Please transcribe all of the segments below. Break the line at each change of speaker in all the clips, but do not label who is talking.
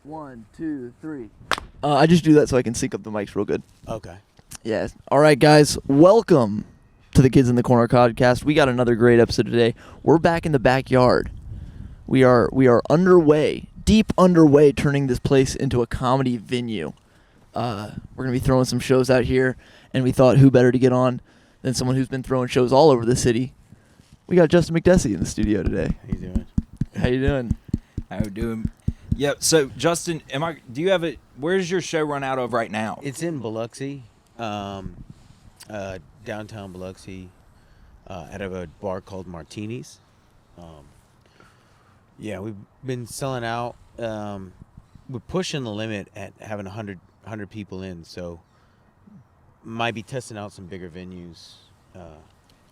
1, 2, 3. I just do that so I can sync up the mics real good.
Okay.
Yeah. All right, guys. Welcome to the Kids in the Corner podcast. We got another great episode today. We're back in the backyard. We are underway, deep underway, turning this place into a comedy venue. We're gonna be throwing some shows out here, and we thought who better to get on than someone who's been throwing shows all over the city. We got Justin Mekdessie in the studio today.
How you doing?
How you doing?
How you doing? Yep. So Justin, do you have where's your show run out of right now?
It's in Biloxi, downtown Biloxi, at a bar called Martini's. Yeah, we've been selling out. We're pushing the limit at having 100 people in, so might be testing out some bigger venues.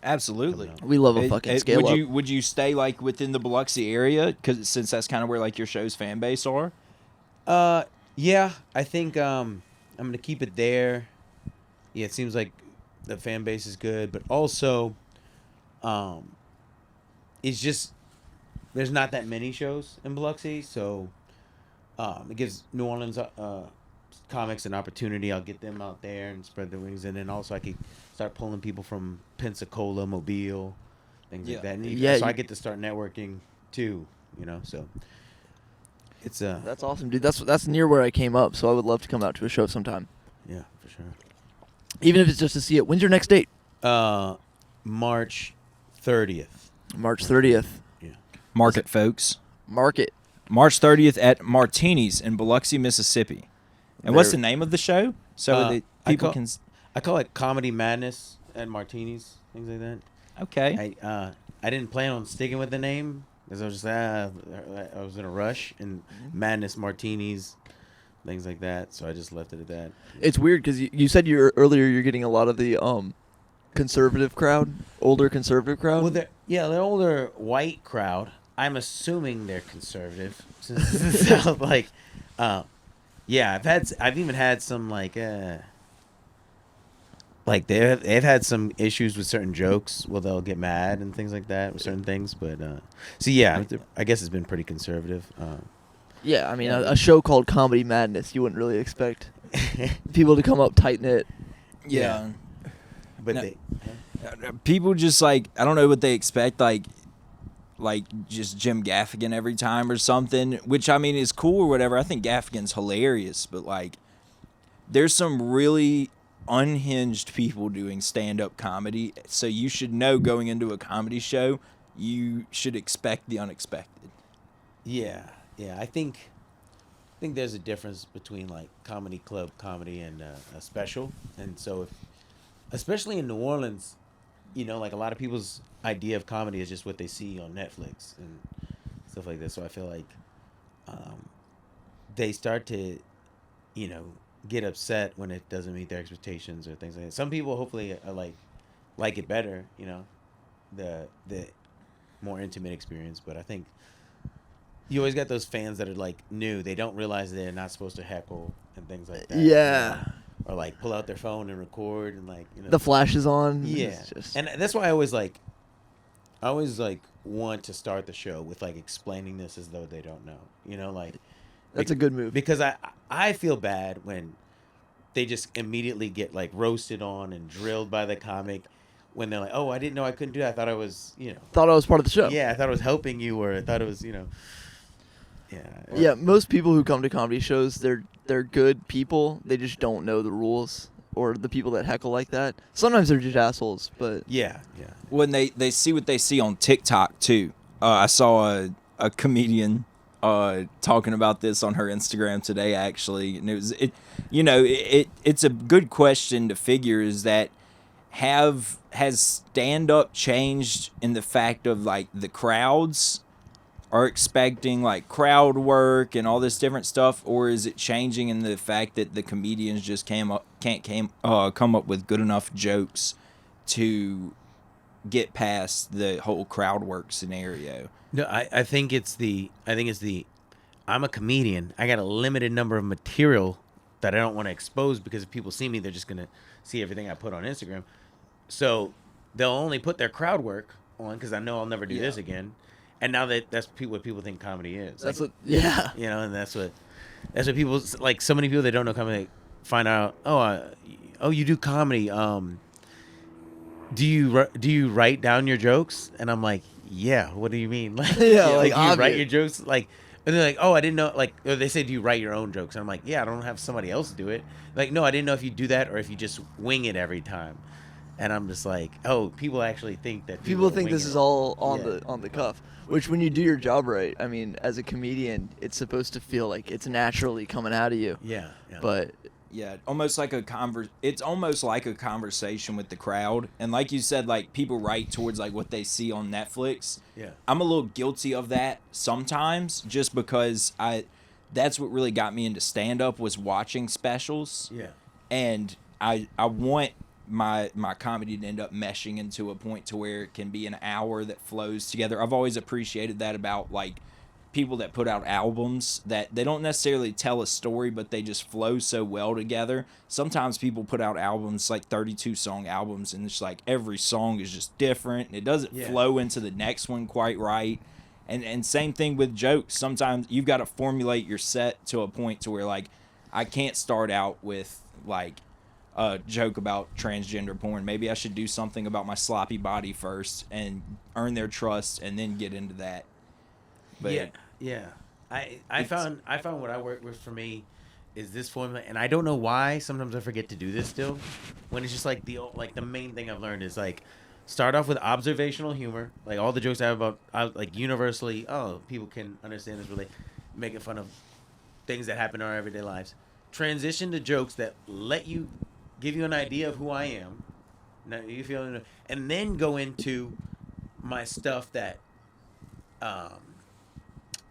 Absolutely.
We love a fucking scale up.
Would you stay like within the Biloxi area, since that's kind of where like your show's fan base are?
Yeah, I think I'm gonna keep it there. Yeah, it seems like the fan base is good, but also, it's just there's not that many shows in Biloxi, so it gives New Orleans comics an opportunity. I'll get them out there and spread their wings, and then also I could start pulling people from Pensacola, Mobile, things like that. And so I get to start networking too, so it's
That's awesome, dude. That's near where I came up, so I would love to come out to a show sometime.
Yeah, for sure.
Even if it's just to see it. When's your next date?
March 30th.
March 30th.
Yeah.
Mark it, folks.
Mark it.
March 30th at Martini's in Biloxi, Mississippi. And what's the name of the show? So that people can.
I call it Comedy Madness at Martini's, things like that.
Okay.
I didn't plan on sticking with the name because I was just I was in a rush, and Madness Martinis, things like that. So I just left it at that.
It's weird because you said earlier you're getting a lot of the conservative crowd, older conservative crowd.
Well, they're older white crowd. I'm assuming they're conservative. Since it sounds like, yeah, I've even had some like they've had some issues with certain jokes. Well, they'll get mad and things like that with certain things. But so yeah, I guess it's been pretty conservative.
Yeah, I mean a show called Comedy Madness, you wouldn't really expect people to come up tight knit.
Yeah.
But
people just like, I don't know what they expect, like just Jim Gaffigan every time or something, which I mean is cool or whatever. I think Gaffigan's hilarious, but like there's some really unhinged people doing stand-up comedy, so you should know going into a comedy show you should expect the unexpected.
Yeah, I think there's a difference between like comedy club comedy and a special, and so especially in New Orleans, like a lot of people's idea of comedy is just what they see on Netflix and stuff like that. So I feel like they start to, get upset when it doesn't meet their expectations or things like that. Some people hopefully are like it better, the more intimate experience. But I think you always got those fans that are like new. They don't realize they're not supposed to heckle and things like that.
Yeah.
Or like pull out their phone and record and like
the flash is on.
Yeah, and that's why I always want to start the show with like explaining this as though they don't know.
That's a good move,
because I feel bad when they just immediately get like roasted on and drilled by the comic when they're like, oh, I didn't know I couldn't do that. I thought I was
thought I was part of the show.
Yeah, I thought I was helping you, or I thought it was
Yeah, most people who come to comedy shows, they're good people. They just don't know the rules, or the people that heckle like that. Sometimes they're just assholes, but
yeah.
When they see what they see on TikTok too. I saw a comedian talking about this on her Instagram today actually, and it's a good question to figure, is that has stand-up changed in the fact of like the crowds are expecting like crowd work and all this different stuff, or is it changing in the fact that the comedians just can't come up with good enough jokes to get past the whole crowd work scenario?
No, I think it's the I'm a comedian. I got a limited number of material that I don't want to expose, because if people see me, they're just gonna see everything I put on Instagram. So they'll only put their crowd work on because I know I'll never do this again. And now that's what people think comedy is.
That's
like,
what, yeah.
And that's what. That's what people like. So many people that don't know comedy find out. Oh, you do comedy. Do you write down your jokes? And I'm like, yeah. What do you mean? Like,
Yeah,
like
like,
do you write
obvious.
your jokes? Like, and they're like, oh, I didn't know. Like, or they say, do you write your own jokes? And I'm like, yeah, I don't have somebody else do it. Like, no, I didn't know if you do that or if you just wing it every time. And I'm just like, oh, people actually think that
People
are
think this
winging
is
it.
all on
Yeah.
the cuff. Which, when you do your job right, I mean, as a comedian, it's supposed to feel like it's naturally coming out of you.
Yeah.
But
Yeah, almost like it's almost like a conversation with the crowd. And like you said, like people write towards like what they see on Netflix.
Yeah.
I'm a little guilty of that sometimes just because that's what really got me into stand up was watching specials.
Yeah.
And I want my comedy to end up meshing into a point to where it can be an hour that flows together. I've always appreciated that about like people that put out albums, that they don't necessarily tell a story, but they just flow so well together. Sometimes people put out albums like 32 song albums, and it's like every song is just different and it doesn't flow into the next one quite right. And same thing with jokes. Sometimes you've got to formulate your set to a point to where like I can't start out with like a joke about transgender porn. Maybe I should do something about my sloppy body first and earn their trust and then get into that. But
yeah. I found what I work with for me is this formula, and I don't know why. Sometimes I forget to do this still. When it's just like the main thing I've learned is like start off with observational humor, like all the jokes I have about like universally. Oh, people can understand this really, making fun of things that happen in our everyday lives. Transition to jokes that let you give you an idea of who I am. Now you feel, and then go into my stuff that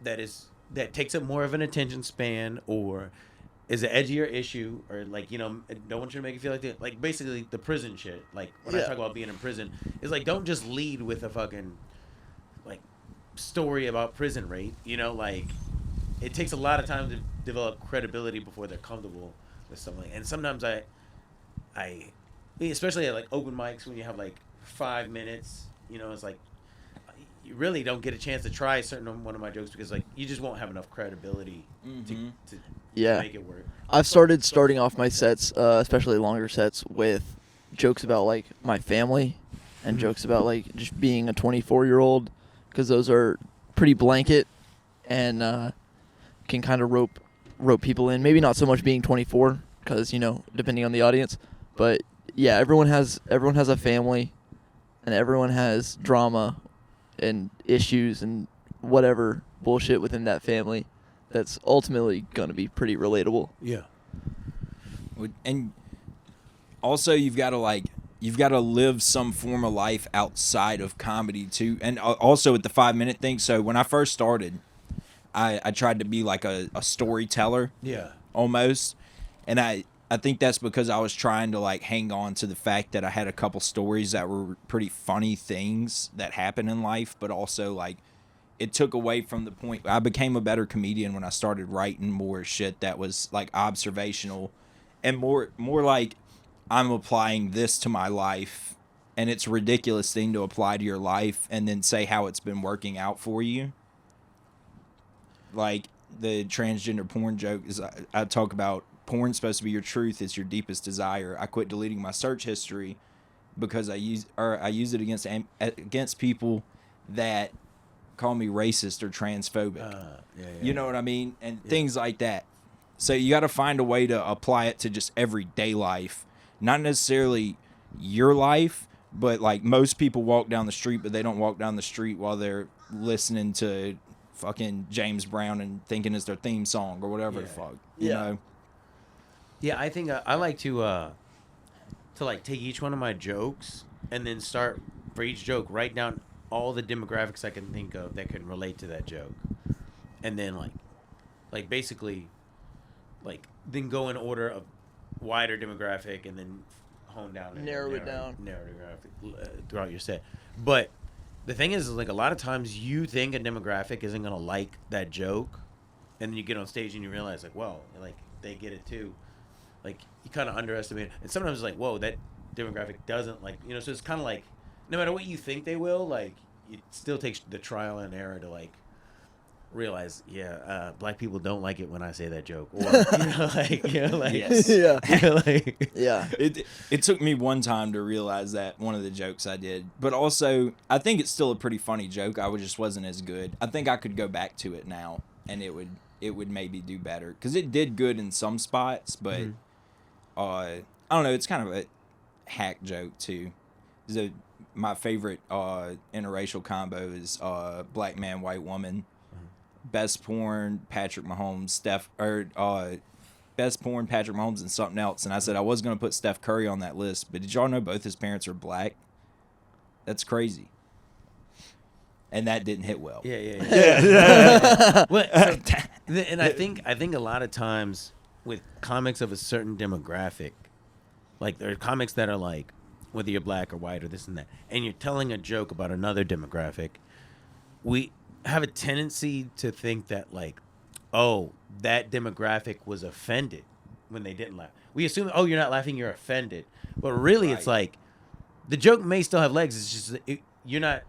that takes up more of an attention span, or is an edgier issue, or like don't want you to make it feel like that. Like basically the prison shit. Like when I talk about being in prison, it's like don't just lead with a fucking like story about prison rape. Like it takes a lot of time to develop credibility before they're comfortable with something. And sometimes I especially at like open mics when you have like 5 minutes, it's like you really don't get a chance to try a certain one of my jokes because like you just won't have enough credibility to make it work.
I've starting off my sets, especially longer sets, with jokes about like my family and jokes about like just being a 24-year-old, because those are pretty blanket and can kind of rope people in. Maybe not so much being 24, because depending on the audience, but yeah, everyone has a family, and everyone has drama and issues and whatever bullshit within that family that's ultimately going to be pretty relatable.
Yeah.
And also you've got to live some form of life outside of comedy too. And also with the 5-minute thing. So when I first started, I tried to be like a storyteller.
Yeah.
Almost. And I think that's because I was trying to like hang on to the fact that I had a couple stories that were pretty funny things that happen in life, but also like it took away from the point. I became a better comedian when I started writing more shit that was like observational and more like I'm applying this to my life, and it's a ridiculous thing to apply to your life and then say how it's been working out for you. Like the transgender porn joke is I talk about porn's supposed to be your truth. It's your deepest desire. I quit deleting my search history because I use it against people that call me racist or transphobic. You know what I mean? And things like that. So you got to find a way to apply it to just everyday life, not necessarily your life, but like most people walk down the street, but they don't walk down the street while they're listening to fucking James Brown and thinking it's their theme song or whatever the fuck. You know?
Yeah, I think I like to like take each one of my jokes and then start for each joke write down all the demographics I can think of that can relate to that joke, and then like basically like then go in order of wider demographic and then hone down and narrow demographic throughout your set. But the thing is like a lot of times you think a demographic isn't gonna like that joke, and then you get on stage and you realize like, well, like they get it too. Like you kind of underestimate it. And sometimes it's like, whoa, that demographic doesn't like, so it's kind of like no matter what you think they will, like it still takes the trial and error to like realize, black people don't like it when I say that joke, or
Yes.
Yeah.
like,
Yeah.
It took me one time to realize that one of the jokes I did, but also I think it's still a pretty funny joke. Just wasn't as good. I think I could go back to it now, and it would maybe do better because it did good in some spots, but I don't know. It's kind of a hack joke too. My favorite interracial combo is black man, white woman. Best porn, Patrick Mahomes, best porn, Patrick Mahomes, and something else. And I said I was going to put Steph Curry on that list, but did y'all know both his parents are black? That's crazy. And that didn't hit well.
Yeah. Well, and I think a lot of times with comics of a certain demographic, like there are comics that are like, whether you're black or white or this and that, and you're telling a joke about another demographic, we have a tendency to think that like, oh, that demographic was offended when they didn't laugh. We assume, oh, you're not laughing, you're offended. But really, It's like the joke may still have legs. It's just you're not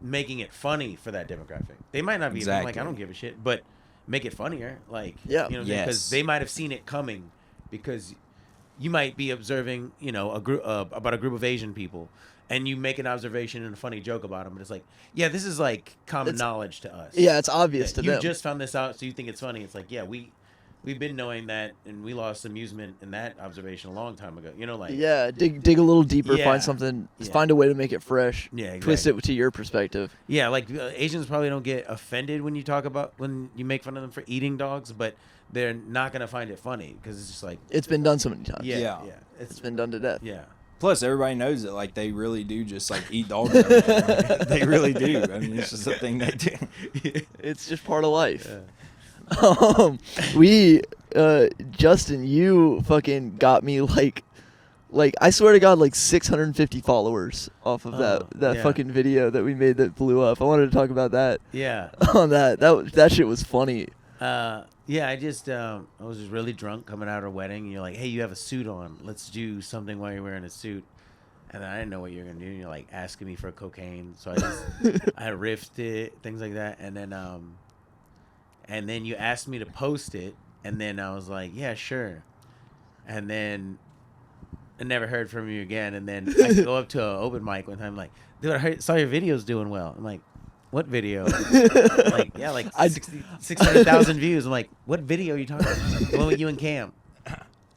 making it funny for that demographic. They might not be
Exactly.
like, I don't give a shit, but make it funnier. Like,
Yeah.
you know,
Yes.
because they might have seen it coming, because you might be observing, a group about a group of Asian people, and you make an observation and a funny joke about them, but it's like, yeah, this is like common knowledge to us.
Yeah, it's obvious to
You
them.
just found this out, so you think it's funny. It's like, yeah, we've been knowing that, and we lost amusement in that observation a long time ago.
Yeah, dig a little deeper,
Yeah.
find something,
Yeah.
find a way to make it fresh.
Yeah,
Twist
exactly.
it to your perspective.
Yeah, like Asians probably don't get offended when you make fun of them for eating dogs, but they're not gonna find it funny because it's just like,
It's been done so many times.
Yeah.
It's been done to death.
yeah.
Plus, everybody knows that like they really do just like eat dogs. Every day. They really do. I mean, it's just a thing they do.
It's just part of life.
Yeah.
Justin, you fucking got me like I swear to God, like 650 followers off of that
yeah.
fucking video that we made that blew up. I wanted to talk about that.
Yeah.
On that shit was funny.
Yeah, I was just really drunk coming out of a wedding, and you're like, hey, you have a suit on. Let's do something while you're wearing a suit. And then I didn't know what you were going to do. And you're like asking me for cocaine. So I riffed it, things like that. And then you asked me to post it. And then I was like, yeah, sure. And then I never heard from you again. And then I go up to an open mic one time, like, dude, I saw your video's doing well. I'm like, what video? Like, yeah, like 600,000 views. I'm like, what video are you talking about? The one with you and Cam.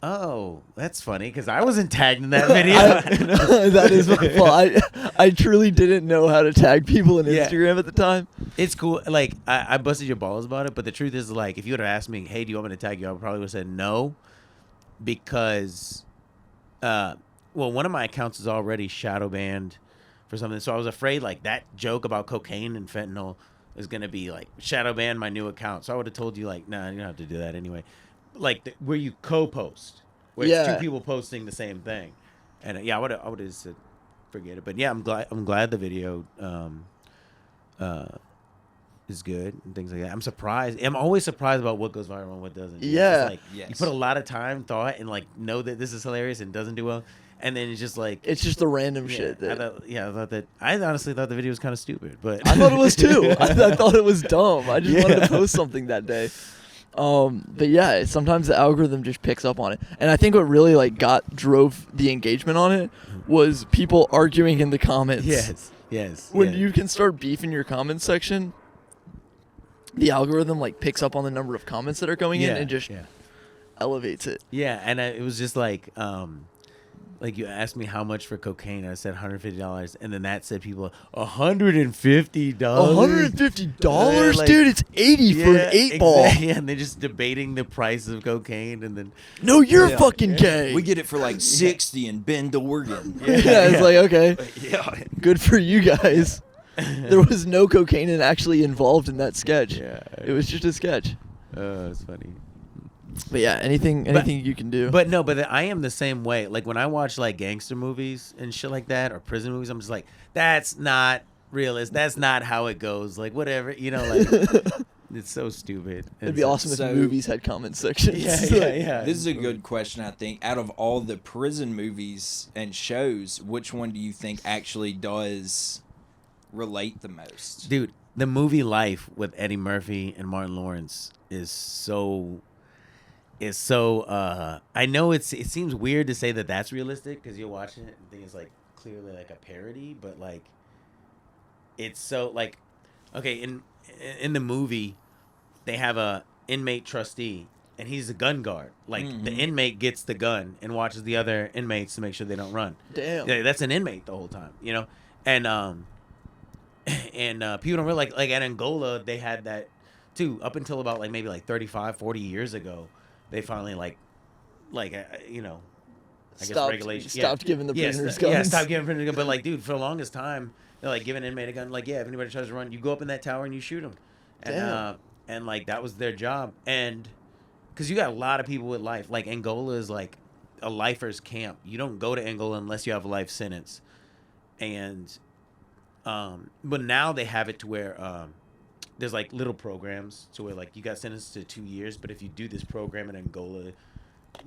Oh, that's funny, because I wasn't tagged in that video.
That is my fault. I truly didn't know how to tag people on
Yeah.
Instagram at the time.
It's cool. Like, I busted your balls about it, but the truth is, like, if you would have asked me, hey, do you want me to tag you? I probably would have said no, because, one of my accounts is already shadow banned for something. So I was afraid, like, that joke about cocaine and fentanyl is going to be, like, shadow ban my new account. So I would have told you, like, nah, you don't have to do that anyway. Like, where you co-post, where it's two people posting the same thing. And, yeah, I would have said, forget it. But, yeah, I'm glad the video is good and things like that. I'm surprised. I'm always surprised about what goes viral and what doesn't.
Yeah.
It's like, you put a lot of time, thought, and, like, know that this is hilarious and doesn't do well. And then it's just like,
It's just the random shit.
I honestly thought the video was kind of stupid, but
I thought it was too. I thought it was dumb. I just wanted to post something that day. But yeah, sometimes the algorithm just picks up on it. And I think what really like drove the engagement on it was people arguing in the comments.
Yes.
When you can start beef in your comments section, the algorithm like picks up on the number of comments that are going in and just elevates it.
Yeah, and it was just like you asked me how much for cocaine. I said $150, and then that said people $150.
$150,
like,
dude. It's 80 for an 8-ball.
Exactly. And they're just debating the price of cocaine, and then
No, you're fucking gay.
We get it for like 60 in Bend, Oregon.
It's like, okay,
Yeah.
good for you guys. There was no cocaine actually involved in that sketch.
Yeah.
It was just a sketch.
It's funny.
But yeah, anything you can do.
But no, I am the same way. Like when I watch like gangster movies and shit like that, or prison movies, I'm just like, that's not realist. That's not how it goes. Like whatever, like it's so stupid.
It'd be awesome if movies had comment sections.
Yeah.
This is a good question, I think. Out of all the prison movies and shows, which one do you think actually does relate the most?
Dude, the movie Life with Eddie Murphy and Martin Lawrence is so. I know it seems weird to say that that's realistic because you're watching it and think it's like clearly like a parody, but like it's so like okay in the movie they have a inmate trustee and he's a gun guard. Like the inmate gets the gun and watches the other inmates to make sure they don't run.
Damn.
Yeah, that's an inmate the whole time, you know, and people don't realize like at Angola they had that too up until about like maybe like 35, 40 years ago. They finally you know, I guess regulation
Stopped giving the prisoners
Yeah,
guns.
stopped giving prisoners guns. But like, dude, for the longest time, they're like giving an inmate a gun. Like, yeah, if anybody tries to run, you go up in that tower and you shoot them. And
Damn.
And like that was their job. And because you got a lot of people with life. Like Angola is like a lifers camp. You don't go to Angola unless you have a life sentence. And but now they have it to where there's like little programs to where like you got sentenced to 2 years, but if you do this program in Angola,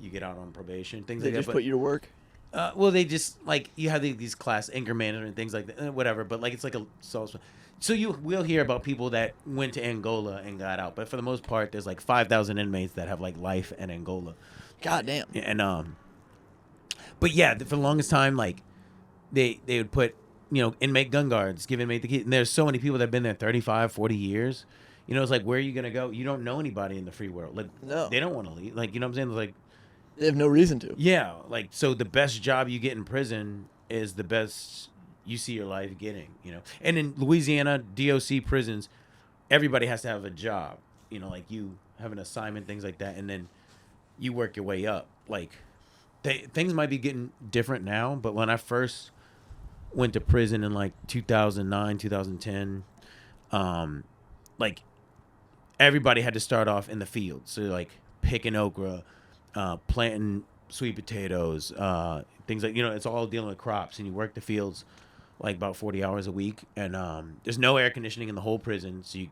you get out on probation. Things
They
like that.
just put you to work.
Well, they just like you have these class anger management and things like that, whatever. But like it's like a so you will hear about people that went to Angola and got out, but for the most part, there's like 5,000 inmates that have like life in Angola.
God damn.
And but yeah, for the longest time, like they would put inmate gun guards, give inmate the key. And there's so many people that have been there 35, 40 years. You know, it's like, where are you gonna go? You don't know anybody in the free world. Like,
No.
they don't want to leave. Like, you know what I'm saying? Like,
They have no reason to.
yeah, like so the best job you get in prison is the best you see your life getting, you know. And in Louisiana DOC prisons, everybody has to have a job, you know, like you have an assignment, things like that, and then you work your way up. Like things might be getting different now, but when I first went to prison in like 2009, 2010, like everybody had to start off in the field. So like picking okra, planting sweet potatoes, things like, it's all dealing with crops, and you work the fields like about 40 hours a week. And there's no air conditioning in the whole prison, so you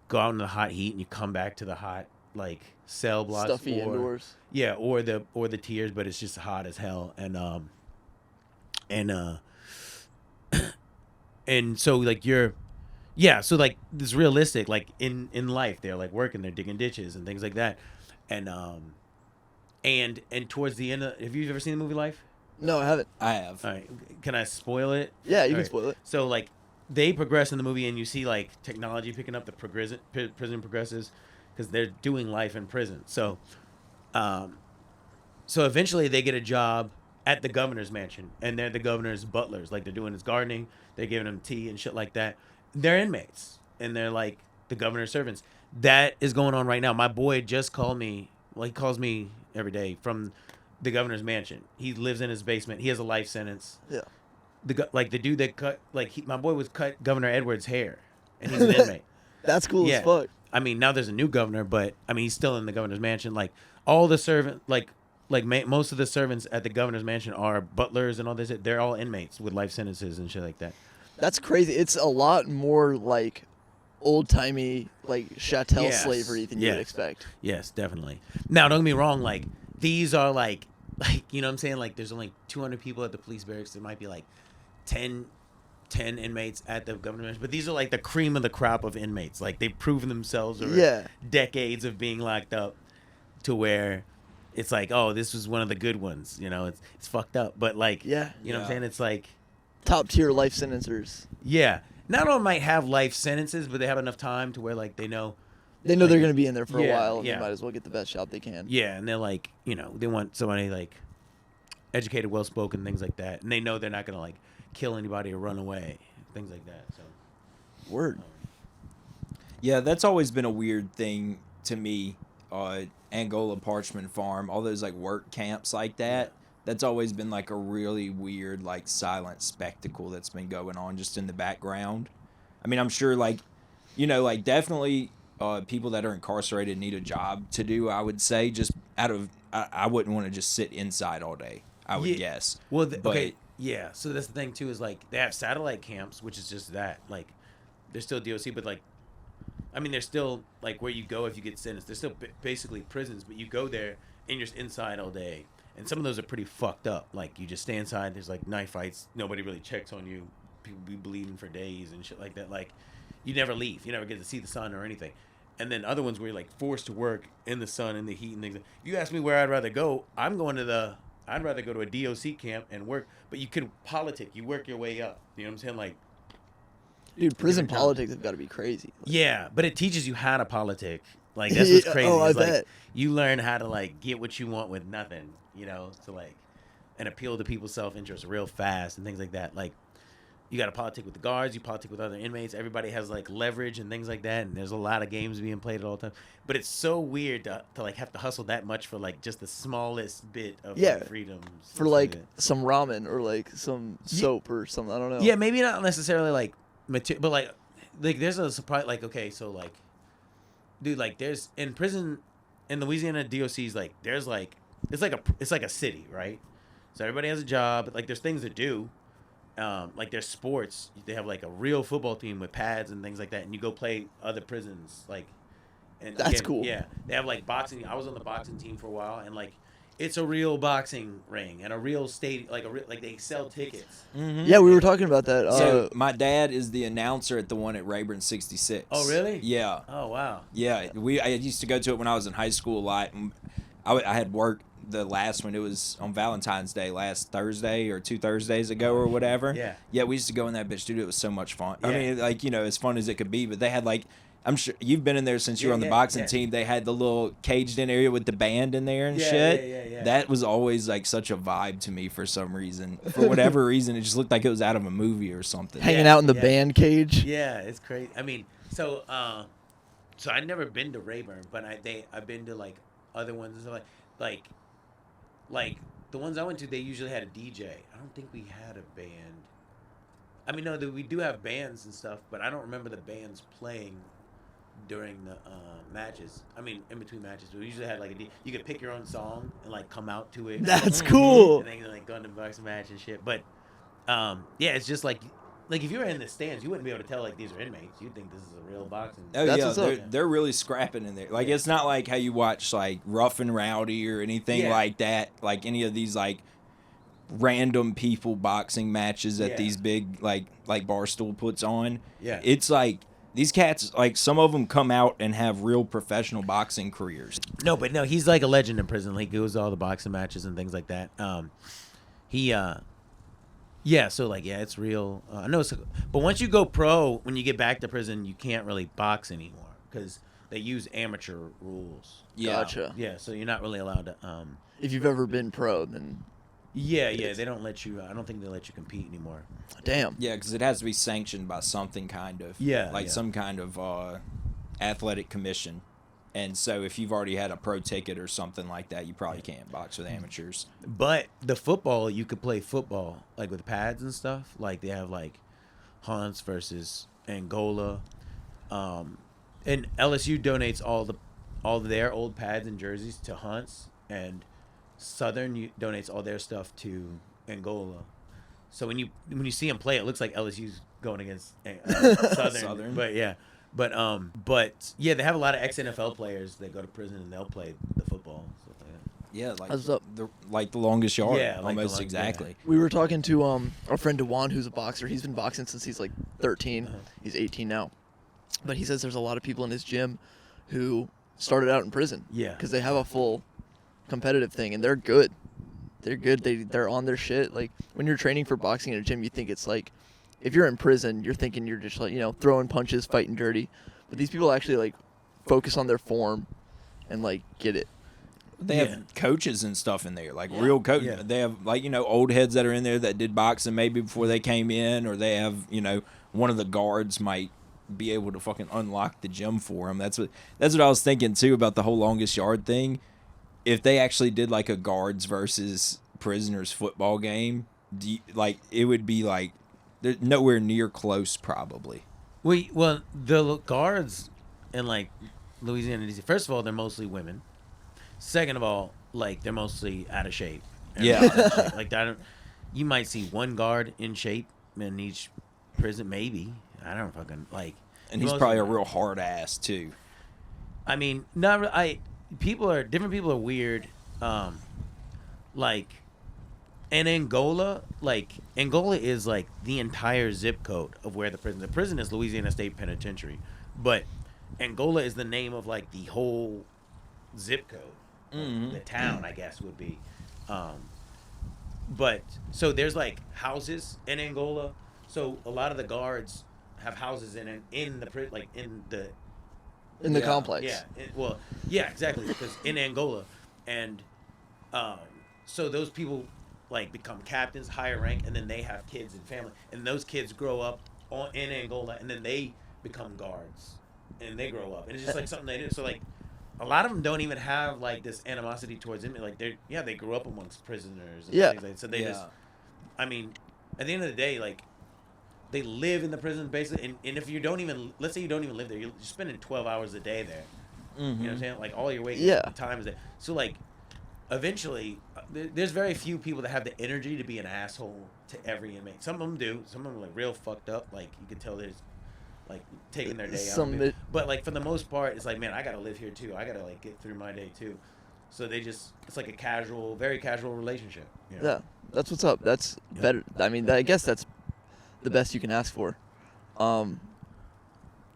go out in the hot heat and you come back to the hot like cell blocks,
Stuffy indoors.
Yeah, or the tiers, but it's just hot as hell. And so like so like this realistic, like in life they're like working, they're digging ditches and things like that. And towards the end have you ever seen the movie Life?
No, I haven't.
I have.
All right, can I spoil it?
Yeah, you
All
can
right.
spoil it.
So like they progress in the movie, and you see like technology picking up, the prison progresses because they're doing life in prison. So eventually they get a job at the governor's mansion, and they're the governor's butlers. Like, they're doing his gardening, they're giving him tea and shit like that. They're inmates, and they're like the governor's servants. That is going on right now. My boy just called me. Well, he calls me every day from the governor's mansion. He lives in his basement. He has a life sentence.
Yeah.
The dude that cut, my boy was cut Governor Edwards' hair, and he's an inmate.
That's cool as fuck.
I mean, now there's a new governor, but I mean, he's still in the governor's mansion. Like, all the servant, most of the servants at the governor's mansion are butlers and all this. They're all inmates with life sentences and shit like that.
That's crazy. It's a lot more like old-timey, like chattel
Yes.
slavery than you would
Yes.
expect.
Yes, definitely. Now, don't get me wrong. Like, these are like, you know what I'm saying? Like, there's only 200 people at the police barracks. There might be like 10 inmates at the governor's mansion. But these are like the cream of the crop of inmates. Like, they've proven themselves over decades of being locked up to where it's like, oh, this was one of the good ones. You know, it's fucked up. But like, you know what I'm saying? It's like
top-tier life sentencers.
Yeah. Not all might have life sentences, but they have enough time to where like they know
They know they're going to be in there for a
Yeah,
while, and
yeah.
they might as well get the best job they can.
Yeah, and they're like, they want somebody like educated, well-spoken, things like that. And they know they're not going to like kill anybody or run away, things like that. So,
Word.
Yeah, that's always been a weird thing to me. Angola Parchment Farm, all those like work camps like that. That's always been like a really weird, like silent spectacle that's been going on just in the background. I mean, I'm sure like, like definitely people that are incarcerated need a job to do, I would say, just out of, I wouldn't want to just sit inside all day, I would guess.
Well,
But-
okay, yeah. So that's the thing too, is like they have satellite camps, which is just that. Like, they're still DOC, but like, I mean, they're still like where you go if you get sentenced. They're still basically prisons, but you go there and you're just inside all day. And some of those are pretty fucked up. Like, you just stay inside. There's like knife fights. Nobody really checks on you. People be bleeding for days and shit like that. Like, you never leave. You never get to see the sun or anything. And then other ones where you're like forced to work in the sun and the heat and things. If you ask me where I'd rather go, I'd rather go to a DOC camp and work. But you could politic. You work your way up. You know what I'm saying? Like,
Dude, prison
different
politics have got to be crazy.
yeah, but it teaches you how to politic. Like, that's what's crazy.
Oh, I
It's like,
bet.
you learn how to, like, get what you want with nothing, you know, to, like, and appeal to people's self-interest real fast and things like that. Like, you got to politic with the guards, you politic with other inmates. Everybody has, like, leverage and things like that, and there's a lot of games being played at all times. But it's so weird to like, have to hustle that much for, like, just the smallest bit of like, freedoms.
For, like, some ramen or, like, some soap or something. I don't know.
Yeah, maybe not necessarily, like, but, like, there's a surprise, like, okay, so, like, dude, like, there's, in prison, in Louisiana DOCs, like, there's, like, it's like a city, right? So everybody has a job, like, there's things to do. Like, there's sports. They have, like, a real football team with pads and things like that, and you go play other prisons, like, and
That's cool.
Yeah, they have, like, boxing. I was on the boxing team for a while, and, like, it's a real boxing ring and a real stadium, like they sell tickets.
Mm-hmm.
Yeah, we were talking about that.
So my dad is the announcer at the one at Rayburn 66.
Oh, really?
Yeah.
Oh, wow.
Yeah, I used to go to it when I was in high school a lot. And I had work the last one. It was on Valentine's Day last Thursday or 2 Thursdays ago or whatever.
Yeah.
Yeah, we used to go in that bitch, dude. It was so much fun. I
Yeah.
mean, like, you know, as fun as it could be, but they had, like, I'm sure you've been in there since you were on the
Yeah,
boxing
yeah.
team. They had the little caged in area with the band in there and
Yeah,
shit.
yeah.
That was always like such a vibe to me for some reason. For whatever reason, it just looked like it was out of a movie or something.
hanging out in the
yeah.
band cage.
Yeah, it's crazy. I mean, so I've never been to Rayburn, but I've been to, like, other ones, like the ones I went to. They usually had a DJ. I don't think we had a band. I mean, no, we do have bands and stuff, but I don't remember the bands playing during the matches. I mean, in between matches, we usually had, like, you could pick your own song and, like, come out to it.
That's cool.
And then, like, go into the boxing match and shit. But yeah, it's just like if you were in the stands, you wouldn't be able to tell, like, these are inmates. You'd think this is a real boxing.
Oh,
That's
yeah,
what's up.
they're really scrapping in there. Like, it's not like how you watch, like, Rough and Rowdy or anything like that. Like, any of these, like, random people boxing matches that these big, like Barstool puts on.
Yeah.
It's like, these cats, like, some of them come out and have real professional boxing careers.
No, but no, he's like a legend in prison. Like, he goes to all the boxing matches and things like that. So, like, yeah, it's real. I know but once you go pro, when you get back to prison, you can't really box anymore because they use amateur rules.
Yeah.
Gotcha.
Yeah, so you're not really allowed to.
If you've ever been pro, then
Yeah, they don't let you. I don't think they let you compete anymore.
damn.
Yeah, because it has to be sanctioned by something kind of.
Yeah,
Like
yeah.
some kind of athletic commission. And so if you've already had a pro ticket or something like that, you probably can't box with amateurs.
But the football, you could play football, like, with pads and stuff. Like, they have, like, Hunts versus Angola. And LSU donates all of their old pads and jerseys to Hunts, and Southern donates all their stuff to Angola. So when you see them play, it looks like LSU's going against Southern. But yeah. But yeah, they have a lot of ex-NFL players that go to prison and they'll play the football. Stuff like that.
Yeah, like
What's up?
the longest yard.
Yeah, like the
almost
long-
exactly.
We were talking to our friend Dewan, who's a boxer. He's been boxing since he's like 13. He's 18 now. But he says there's a lot of people in his gym who started out in prison.
Yeah.
Because they have a full competitive thing, and they're good. They're good. They're on their shit. Like, when you're training for boxing in a gym, you think it's like, if you're in prison, you're thinking you're just, like, you know, throwing punches, fighting dirty. But these people actually, like, focus on their form and, like, get it.
They have coaches and stuff in there, like real coaches.
Yeah.
They have, like, you know, old heads that are in there that did boxing maybe before they came in, or they have, you know, one of the guards might be able to fucking unlock the gym for them. That's what I was thinking too about the whole longest yard thing. If they actually did like a guards versus prisoners football game, like, it would be like they're nowhere near close probably.
Well, the guards in, like, Louisiana, DC, first of all, they're mostly women. Second of all, like, they're mostly out of shape.
Yeah.
Out of shape. Like, you might see one guard in shape in each prison, maybe. I don't fucking, like.
And he's probably a real hard ass too.
I mean, different people are weird. Like, And Angola is like the entire zip code of where the prison is Louisiana State Penitentiary, but Angola is the name of like the whole zip code, the town I guess would be. But so there's like houses in Angola, so a lot of the guards have houses in the like in
the
Yeah.
complex.
yeah, exactly, because in Angola, and so those people like become captains, higher rank, and then they have kids and family, and those kids grow up in Angola, and then they become guards, and they grow up, and it's just like something they do. So like, a lot of them don't even have like this animosity towards inmates. Like they grew up amongst prisoners. And
Yeah.
things like, so they just, I mean, at the end of the day, like, they live in the prison basically, and if you don't even, let's say you don't even live there, you're spending 12 hours a day there. You know what I'm saying? Like all your waking time is there. So like, eventually, there's very few people that have the energy to be an asshole to every inmate. Some of them do. Some of them are like real fucked up. Like you can tell there's like taking their day out. But like for the most part, it's like, man, I gotta live here too. I gotta like get through my day too. So it's like a very casual relationship. You know?
Yeah, that's what's up. That's better. I mean, I guess that's the best you can ask for.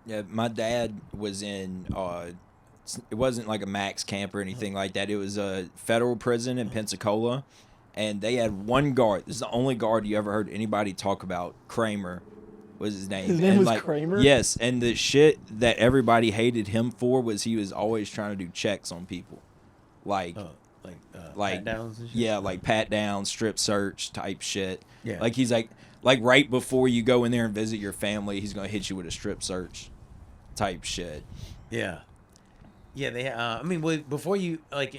Yeah, my dad was in. It wasn't like a max camp or anything like that. It was a federal prison in Pensacola, and they had one guard. This is the only guard you ever heard anybody talk about. Kramer was his name.
His name
and
was
like,
Kramer?
Yes, and the shit that everybody hated him for was he was always trying to do checks on people, like
pat downs and shit?
Yeah, like pat down, strip search type shit.
Yeah.
Like he's like right before you go in there and visit your family, he's gonna hit you with a strip search type shit.
Yeah. Yeah, they. I mean, before you like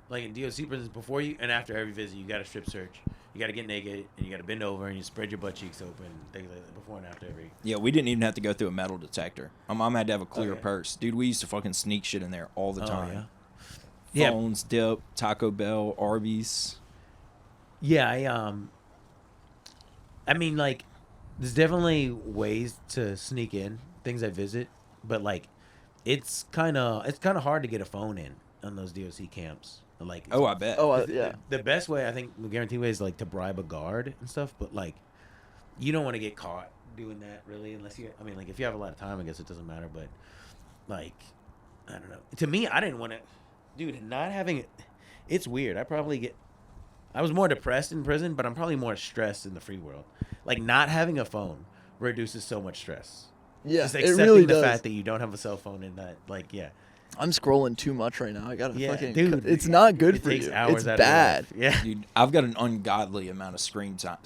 in DOC prisons, before you and after every visit, you got to strip search. You got to get naked and you got to bend over and you spread your butt cheeks open. Things like that before and after every.
Yeah, we didn't even have to go through a metal detector. My mom had to have a clear
Okay.
purse, dude. We used to fucking sneak shit in there all the time.
Yeah.
Phones, dip, Taco Bell, Arby's.
Yeah, I mean, like, there's definitely ways to sneak in things I visit, but like, it's kind of hard to get a phone in on those DOC camps. Like,
Oh, I bet.
Yeah.
the best way, I think, the guaranteed way is like to bribe a guard and stuff, but like, you don't want to get caught doing that really, unless you. I mean, like, if you have a lot of time, I guess it doesn't matter, but like, I don't know. To me, I didn't want to, dude. Not having it, it's weird. I was more depressed in prison, but I'm probably more stressed in the free world. Like, not having a phone reduces so much stress.
Yeah,
Just
it
accepting
really
the
does.
fact that you don't have a cell phone and that, like, yeah.
I'm scrolling too much right now. I gotta fucking.
Dude,
it's not good
it
for
takes
you.
hours
It's
out
bad.
Of your life. Yeah.
Dude, I've got an ungodly amount of screen time,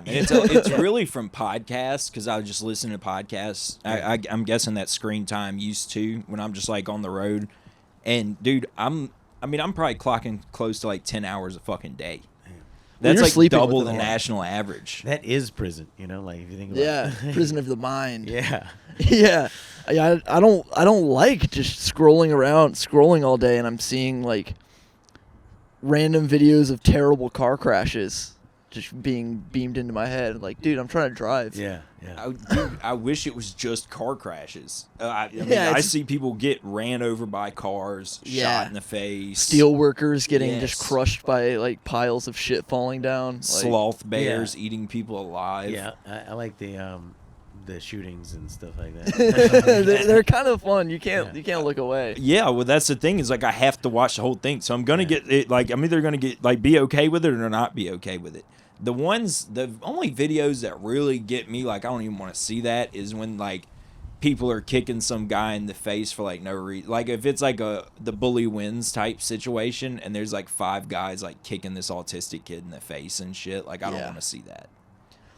and it's really from podcasts because I was just listening to podcasts. I'm guessing that screen time used to when I'm just like on the road, and dude, I'm probably clocking close to like 10 hours a fucking day.
Well,
That's
you're
like
sleeping
double
within
the
a lot.
national average.
That is prison, you know, like if you think about
Yeah,
it.
prison of the mind.
Yeah.
Yeah, I don't like just scrolling all day, and I'm seeing like random videos of terrible car crashes just being beamed into my head. Like, dude, I'm trying to drive.
Yeah.
Dude, I wish it was just car crashes. I mean,
Yeah,
I
it's-
see people get ran over by cars,
Yeah.
shot in the face,
Steel workers getting just
Yes.
crushed by like piles of shit falling down. Like,
sloth bears eating people alive.
Yeah. I like the shootings and stuff like that.
they're kind of fun. You can't look away.
Yeah, well, that's the thing is like I have to watch the whole thing, so I'm gonna get it. Like I'm either gonna get like be okay with it or not be okay with it. The only videos that really get me, like I don't even want to see that, is when like people are kicking some guy in the face for like no reason. Like if it's like the bully wins type situation, and there's like 5 guys like kicking this autistic kid in the face and shit. Like I don't
Yeah.
want to see that.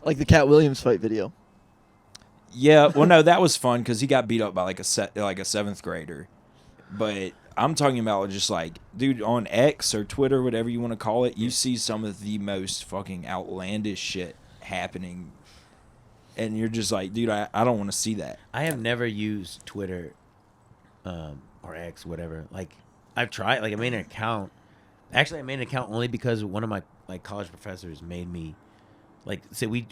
Like the Cat Williams fight video.
Yeah, well, no, that was fun because he got beat up by like a 7th grader. But I'm talking about just like, dude, on X or Twitter, whatever you want to call it, you see some of the most fucking outlandish shit happening, and you're just like, dude, I don't want to see that.
I have never used Twitter or X, whatever. Like, I've tried. Like, I made an account. Actually, I made an account only because one of my like college professors made me, like, say we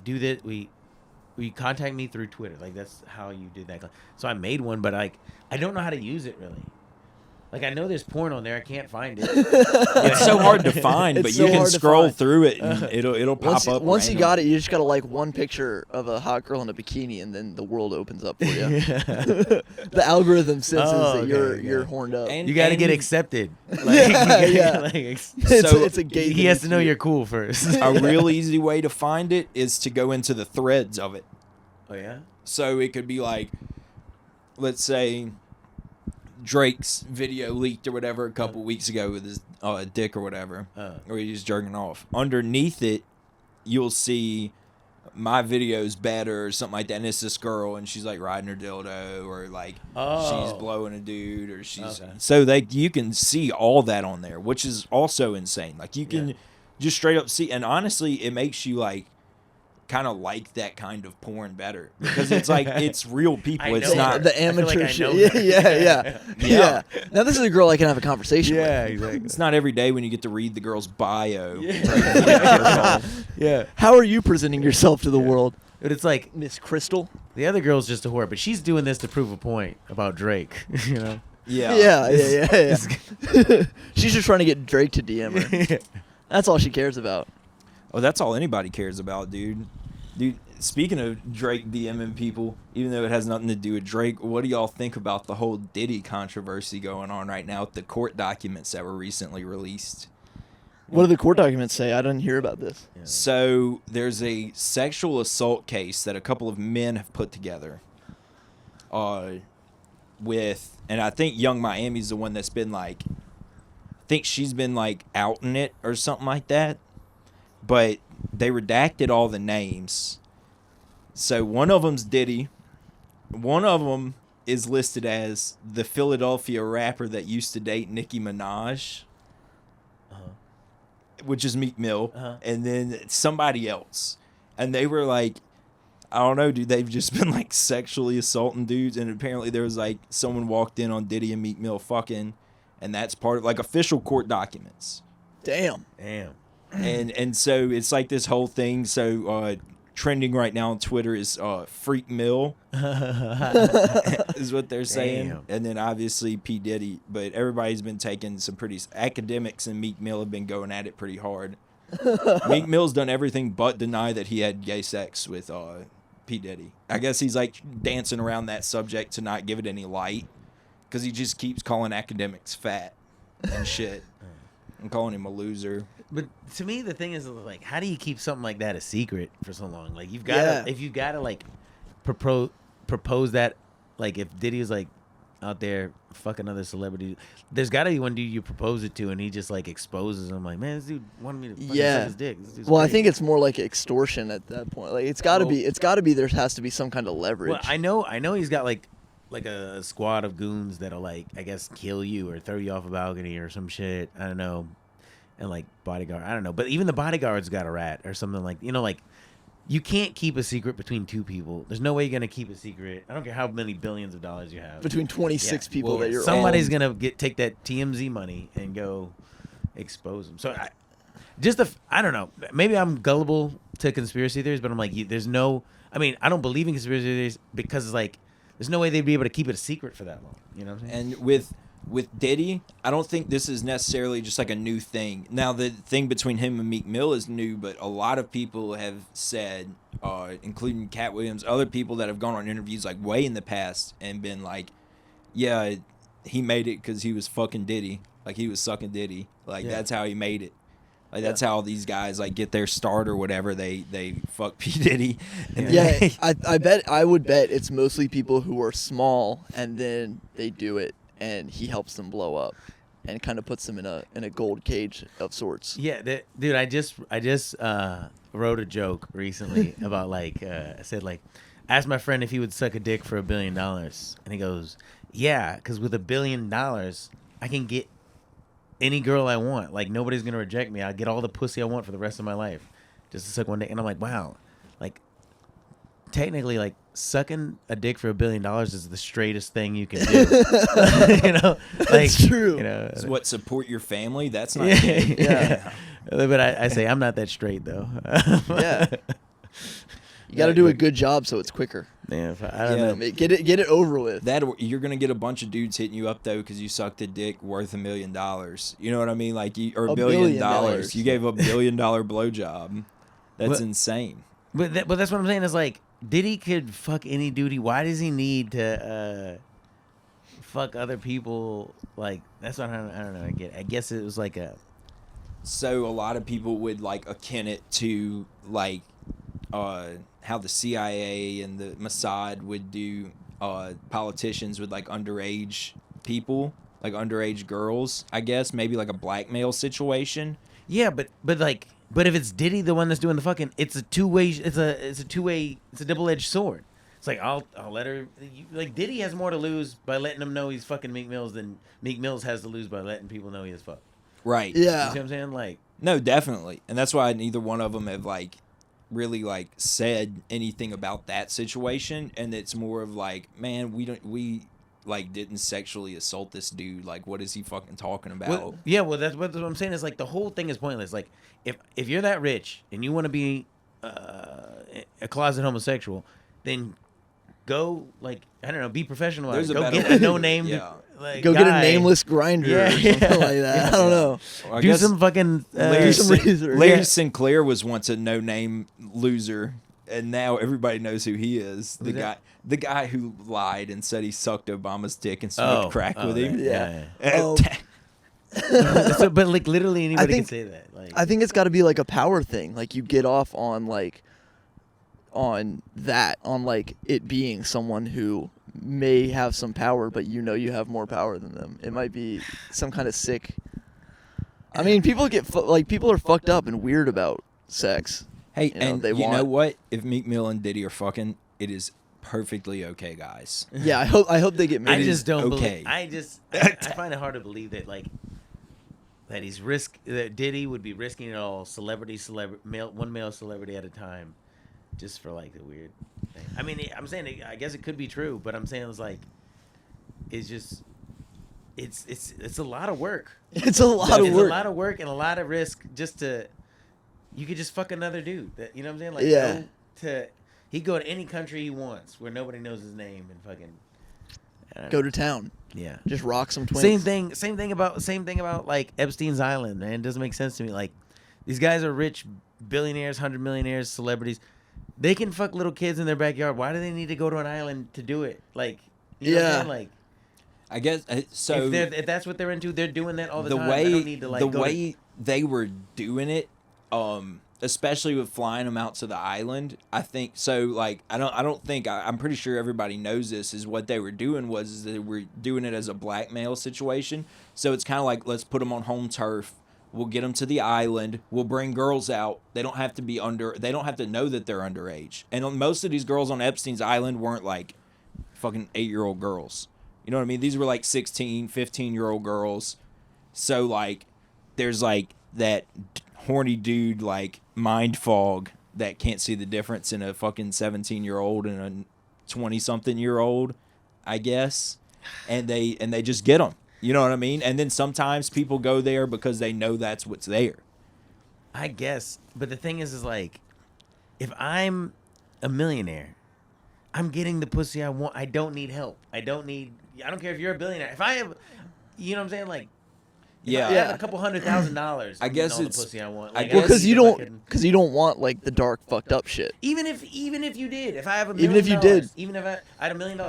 do this. We contact me through Twitter. Like, that's how you did that. So I made one, but like I don't know how to use it really. Like I know there's porn on there. I can't find it.
It's so hard to find,
It's
but
so
you can
hard to
scroll
find.
through it and it'll pop up.
Once you
random.
got it, you just gotta like one picture of a hot girl in a bikini, and then the world opens up for you. The algorithm senses that you're horned up.
And-
You got to
and
get
you-
accepted.
Yeah.
So-
it's a gate.
He has to know you're cool first.
A real easy way to find it is to go into the threads of it.
Oh yeah.
So it could be like, let's say, Drake's video leaked or whatever a couple weeks ago with his dick or whatever, or he's jerking off. Underneath it, you'll see my video's better or something like that. And it's this girl, and she's like riding her dildo, or like she's blowing a dude, or she's so you can see all that on there, which is also insane. Like you can just straight up see, and honestly, it makes you like kind of like that kind of porn better because it's like it's real people.
I
It's
know
not
her.
the
I feel like
amateur
I
shit.
know her.
Yeah. Now this is a girl I can have a conversation with.
exactly.
It's not every day when you get to read the girl's bio.
Yeah.
How are you presenting yourself to the world,
But it's like
Miss Crystal?
the other girl's just a whore, but she's doing this to prove a point about Drake. You know.
Yeah. She's just trying to get Drake to DM her. That's all she cares about.
Oh, that's all anybody cares about, dude. Dude, speaking of Drake DMing people, even though it has nothing to do with Drake, what do y'all think about the whole Diddy controversy going on right now with the court documents that were recently released?
What do the court documents say? I didn't hear about this.
So there's a sexual assault case that a couple of men have put together with, and I think Young Miami's the one that's been like, I think she's been like outing it or something like that. But they redacted all the names. So one of them's Diddy. One of them is listed as the Philadelphia rapper that used to date Nicki Minaj, which is Meek Mill. And then somebody else. And they were like, I don't know, dude. They've just been like sexually assaulting dudes. And apparently there was like someone walked in on Diddy and Meek Mill fucking. And that's part of like official court documents.
Damn.
And so it's like this whole thing. So trending right now on Twitter is Freak Mill is what they're saying.
Damn.
And then obviously P. Diddy. But everybody's been taking some pretty academics, and Meek Mill have been going at it pretty hard. Meek Mill's done everything but deny that he had gay sex with P. Diddy. I guess he's like dancing around that subject to not give it any light because he just keeps calling academics fat and shit and calling him a loser.
But to me, the thing is, like, how do you keep something like that a secret for so long? Like, you've got to, if you got to, like, propose that, like, if Diddy was, like, out there fucking other celebrity, there's got to be one dude you propose it to, and he just, like, exposes him. Like, man, this dude wanted me to fucking suck his dick. This dude's
Well, I
crazy.
think it's more like extortion at that point. Like, it's got to be. There has to be some kind of leverage.
Well, I know he's got, like a squad of goons that'll, like, I guess, kill you or throw you off a balcony or some shit. I don't know. And like bodyguard, I don't know, but even the bodyguard's got a rat or something, like, you know, like, you can't keep a secret between two people. There's no way you're gonna keep a secret. I don't care how many billions of dollars you have
between 26 people
Well,
that you're
somebody's gonna take that TMZ money and go expose them. So I don't know. Maybe I'm gullible to conspiracy theories, but I'm like, there's no. I mean, I don't believe in conspiracy theories because it's like there's no way they'd be able to keep it a secret for that long. You know what I'm saying?
And with Diddy, I don't think this is necessarily just like a new thing. Now, the thing between him and Meek Mill is new, but a lot of people have said, including Cat Williams, other people that have gone on interviews like way in the past and been like, yeah, he made it because he was fucking Diddy. Like, he was sucking Diddy. Like, that's how he made it. Like, that's how these guys, like, get their start or whatever. They fuck P. Diddy. And
I would bet it's mostly people who are small, and then they do it. And he helps them blow up, and kind of puts them in a gold cage of sorts.
Yeah, dude, I just wrote a joke recently about, like, I said, like, asked my friend if he would suck a dick for $1 billion, and he goes, yeah, because with $1 billion, I can get any girl I want. Like, nobody's gonna reject me. I'll get all the pussy I want for the rest of my life, just to suck one dick. And I'm like, wow, like, technically, like, sucking a dick for $1 billion is the straightest thing you can do. You know, like,
That's true.
You know,
what, support your family? That's not.
Yeah.
But I say I'm not that straight though.
Yeah. You got to do a good job so it's quicker.
Yeah, I don't know.
Get it over with.
That you're gonna get a bunch of dudes hitting you up though because you sucked a dick worth $1 million. You know what I mean? Like or $1 billion. You gave a $1 billion blowjob. That's insane.
But that's what I'm saying is like Diddy could fuck any dude. Why does he need to fuck other people? Like that's what I don't know. I guess it was like a.
So a lot of people would like akin it to like how the CIA and the Mossad would do politicians with like underage people, like underage girls, I guess, maybe like a blackmail situation.
Yeah, but if it's Diddy the one that's doing the fucking, it's a double-edged sword. It's like I'll let her like Diddy has more to lose by letting him know he's fucking Meek Mills than Meek Mills has to lose by letting people know he is fucked.
Right.
You
Yeah.
see what I'm saying? Like
No, definitely. And that's why neither one of them have like really like said anything about that situation, and it's more of like, man, we like didn't sexually assault this dude. Like, what is he fucking talking about?
well, that's what I'm saying is like the whole thing is pointless. Like if you're that rich and you want to be a closet homosexual, then go like I don't know, be professional.
There's a
go
better
get
way.
a no name.
Yeah.
Like,
Go get a
guy.
nameless grinder or something like that. I don't know.
Well, I
Do
guess
some fucking
Larry,
some research.
Larry
Yeah.
Sinclair was once a no-name loser, and now everybody knows who he is.
Who's that?
The guy who lied and said he sucked Obama's dick and smoked crack with him.
Yeah.
So, but like literally anybody
think-
can say that. Like
I think it's got to be like a power thing. Like you get off on like it being someone who may have some power, but you know you have more power than them. It might be some kind of sick. I mean, people get people are fucked up and weird about sex.
Hey,
You know,
and
they
you
want-
know what? If Meek Mill and Diddy are fucking, it is perfectly okay, guys.
Yeah, I hope they get
I
married.
just don't
okay.
believe. I find it hard to believe that like that Diddy would be risking it all, one male celebrity at a time, just for like the weird thing. I mean, I'm saying I guess it could be true, but I'm saying it's like it's just it's a lot of work.
It's a lot of
It's
work.
a lot of work and a lot of risk just to. You could just fuck another dude. That you know what I'm saying? Like
Yeah.
He'd go to any country he wants where nobody knows his name and fucking
Go to town.
yeah.
Just rock some twins.
Same thing about like Epstein's Island, man. It doesn't make sense to me. Like these guys are rich billionaires, 100 millionaires, celebrities. They can fuck little kids in their backyard. Why do they need to go to an island to do it? Like you know what I'm saying? Like
I guess so.
if that's what they're into, they're doing that all the time.
way
I don't need to, like,
the
go to-
way they were doing it, especially with flying them out to the island, I think so. Like I'm pretty sure everybody knows this. Is what they were doing was they were doing it as a blackmail situation. So it's kind of like, let's put them on home turf. We'll get them to the island. We'll bring girls out. They don't have to be they don't have to know that they're underage. And most of these girls on Epstein's Island weren't like fucking 8-year-old girls. You know what I mean? These were like 16, 15-year-old girls. So like there's like that horny dude like mind fog that can't see the difference in a fucking 17-year-old and a 20-something-year-old, I guess. And they just get them. You know what I mean? And then sometimes people go there because they know that's what's there.
I guess, but the thing is like, if I'm a millionaire, I'm getting the pussy I want. I don't need help. I don't care if you're a billionaire. If I have, you know what I'm saying? Like, if I have a couple $100,000.
I guess
all
it's-
the pussy I want.
I
Like,
guess-
Well, because
if I
you don't want like the dark, fucked up shit.
even if you did, if I have
Even if you did.
even if I had $1 million,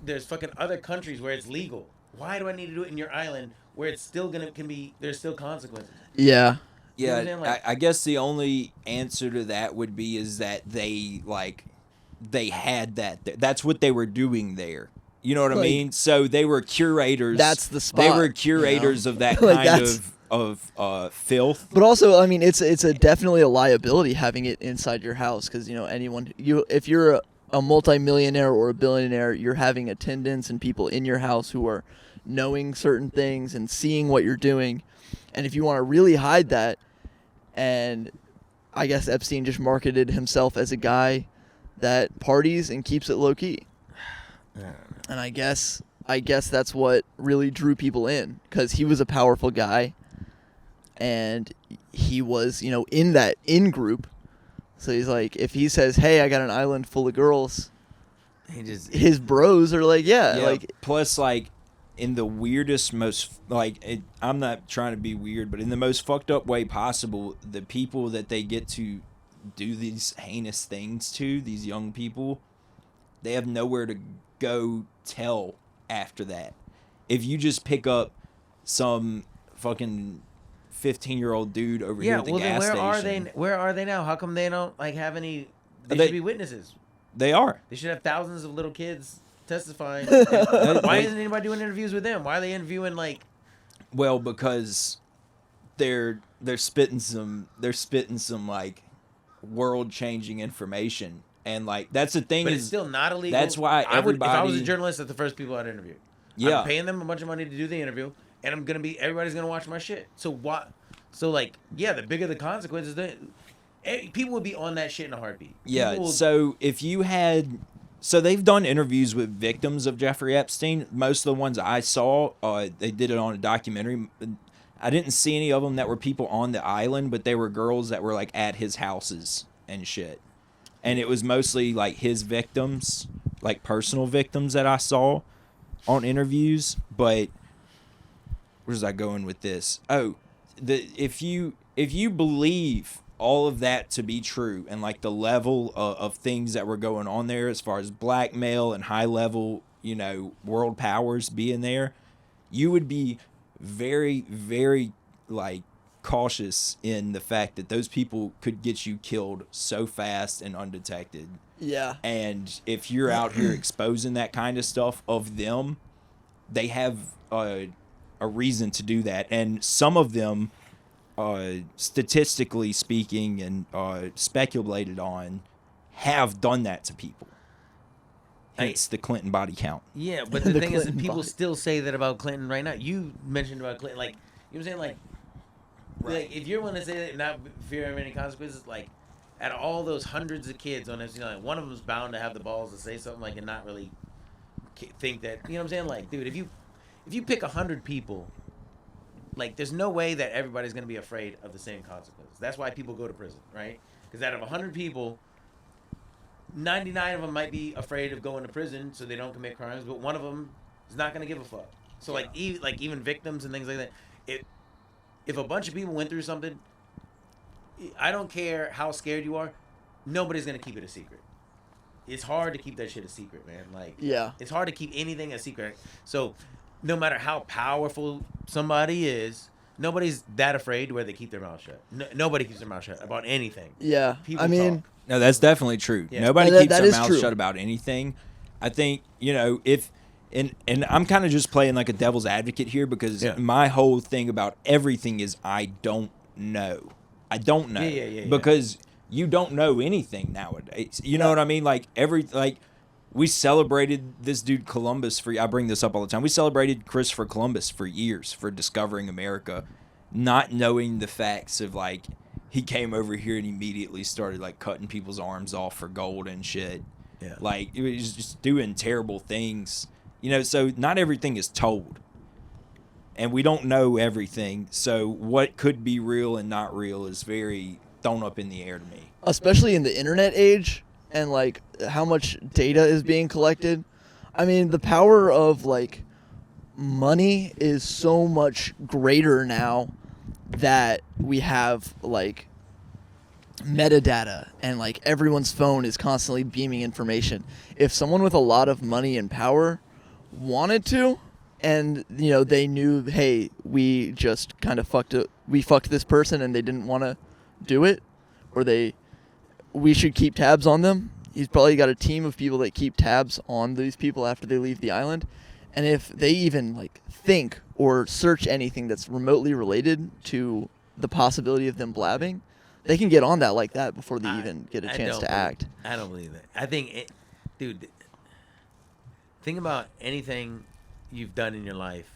there's fucking other countries where it's legal. Why do I need to do it in your island where it's still there's still consequences?
Yeah.
You know what I'm
Yeah,
saying? Like-
I guess the only answer to that would be is that they had that. That's what they were doing there. You know what I
Like,
mean? So they were curators.
that's the
They
spot,
were
you know?
curators of that
Like,
kind
that's-
of filth.
But also, I mean, it's a definitely a liability having it inside your house because if you're a multimillionaire or a billionaire, you're having attendants and people in your house who are knowing certain things and seeing what you're doing, and if you want to really hide that, and I guess Epstein just marketed himself as a guy that parties and keeps it low key, and I guess that's what really drew people in because he was a powerful guy. And he was, in that in group. So he's like, if he says, hey, I got an island full of girls, his bros are like, like
plus like in the weirdest, most I'm not trying to be weird, but in the most fucked up way possible, the people that they get to do these heinous things to, these young people, they have nowhere to go tell after that. If you just pick up some fucking 15-year-old dude over here at the gas station.
Where are they now? How come they don't like have any? They should be witnesses.
They are.
They should have thousands of little kids testifying. Why isn't anybody doing interviews with them? Why are they interviewing like?
Well, because they're spitting some like world-changing information, and like that's the thing.
But it's still not illegal.
That's why everybody.
If I was a journalist, that's the first people I'd interview.
Yeah.
I'm paying them a bunch of money to do the interview, and everybody's gonna watch my shit. So what? So like, yeah, the bigger the consequences, people would be on that shit in a heartbeat.
Yeah. So if you had. So they've done interviews with victims of Jeffrey Epstein. Most of the ones I saw, they did it on a documentary. I didn't see any of them that were people on the island, but they were girls that were like at his houses and shit. And it was mostly like his victims, like personal victims that I saw on interviews. But where's I going with this? Oh, if you believe all of that to be true, and like the level of things that were going on there as far as blackmail and high level, world powers being there, you would be very, very like cautious in the fact that those people could get you killed so fast and undetected.
Yeah.
And if you're out here exposing that kind of stuff of them, they have a reason to do that. And some of them, statistically speaking and speculated on, have done that to people. Hence the Clinton body count.
Yeah, but the thing is that people still say that about Clinton right now. You mentioned about Clinton, like, you know what I'm saying? Like, like if you're willing to say that and not fear of any consequences, like, out of all those hundreds of kids on this, like, one of them's bound to have the balls to say something, like, and not really think that, you know what I'm saying? Like, dude, if you pick 100 people, like, there's no way that everybody's going to be afraid of the same consequences. That's why people go to prison, right? Because out of 100 people, 99 of them might be afraid of going to prison so they don't commit crimes, but one of them is not going to give a fuck. So, like, even victims and things like that, if a bunch of people went through something, I don't care how scared you are, nobody's going to keep it a secret. It's hard to keep that shit a secret, man. Like,
yeah,
it's hard to keep anything a secret. So, no matter how powerful somebody is, nobody's that afraid where they keep their mouth shut. Nobody keeps their mouth shut about anything.
Yeah,
People
I mean,
talk.
No, that's definitely true.
Yeah.
Nobody
That
keeps their
is
mouth
true.
shut about anything. I think, if and I'm kind of just playing like a devil's advocate here, because my whole thing about everything is I don't know. I don't know.
Yeah.
Because you don't know anything nowadays. You know what I mean? Like we celebrated this dude Columbus I bring this up all the time. We celebrated Christopher Columbus for years for discovering America, not knowing the facts of like he came over here and immediately started like cutting people's arms off for gold and shit.
Yeah.
Like it was just doing terrible things. So not everything is told. And we don't know everything. So what could be real and not real is very thrown up in the air to me.
Especially in the internet age and like how much data is being collected. I mean, the power of like money is so much greater now that we have like metadata and like everyone's phone is constantly beaming information. If someone with a lot of money and power wanted to, and they knew, hey, we just kind of fucked this person and they didn't want to do it, or we should keep tabs on them. He's probably got a team of people that keep tabs on these people after they leave the island. And if they even like think or search anything that's remotely related to the possibility of them blabbing, they can get on that like that before they even get a chance to act.
I don't believe that. I think, dude, think about anything you've done in your life.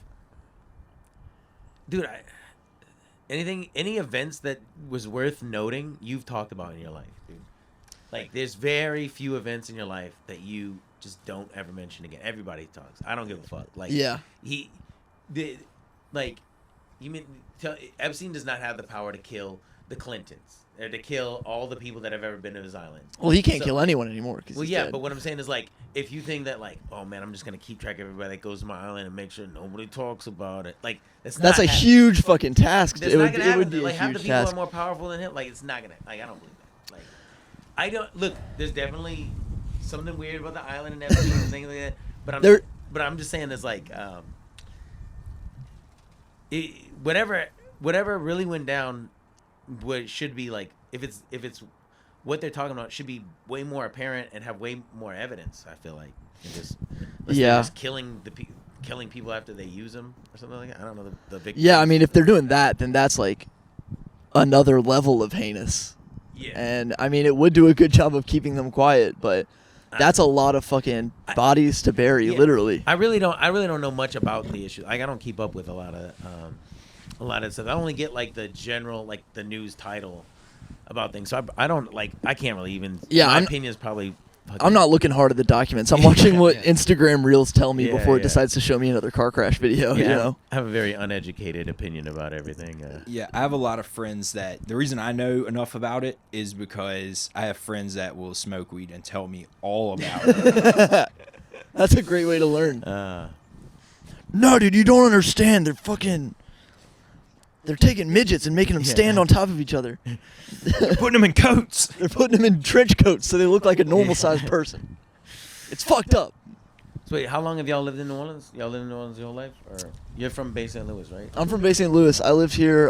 Dude, any events that was worth noting, you've talked about in your life, dude. Like, there's very few events in your life that you just don't ever mention again. Everybody talks. I don't give a fuck. Like,
yeah.
Epstein does not have the power to kill the Clintons. They're to kill all the people that have ever been to his island.
Well, he can't kill anyone anymore.
Well, yeah, but what I'm saying is like, if you think that like, oh man, I'm just gonna keep track of everybody that goes to my island and make sure nobody talks about it. Like,
that's a huge fucking task.
It
would be
like
a
half the
huge
people
task.
are more powerful than him. Like, it's not gonna. Like, I don't believe that. Like, I don't look. There's definitely something weird about the island and everything and things like that. But I'm just saying, there's like, whatever really went down, what it should be like. If it's what they're talking about, should be way more apparent and have way more evidence. I feel like, and just killing people after they use them or something like that. I don't know the victims.
Yeah, I mean, if they're doing that, then that's like another level of heinous.
Yeah.
And I mean, it would do a good job of keeping them quiet, but that's a lot of fucking bodies to bury, literally.
I really don't know much about the issue. Like, I don't keep up with a lot of stuff. I only get like the general, like the news title about things. So I don't like. I can't really even.
Yeah,
my opinion is probably.
I'm not looking hard at the documents. I'm watching what Instagram Reels tell me before it
yeah.
decides to show me another car crash video.
Yeah,
you know,
I have a very uneducated opinion about everything.
Yeah, I have a lot of friends that the reason I know enough about it is because I have friends that will smoke weed and tell me all about it.
That's a great way to learn. No, dude, you don't understand. They're taking midgets and making them stand on top of each other.
They're putting them in coats.
They're putting them in trench coats so they look like a normal-sized person. It's fucked up.
So wait, how long have y'all lived in New Orleans? Y'all lived in New Orleans your whole life? Or you're from Bay St. Louis, right?
I'm from Bay St. Louis. I lived here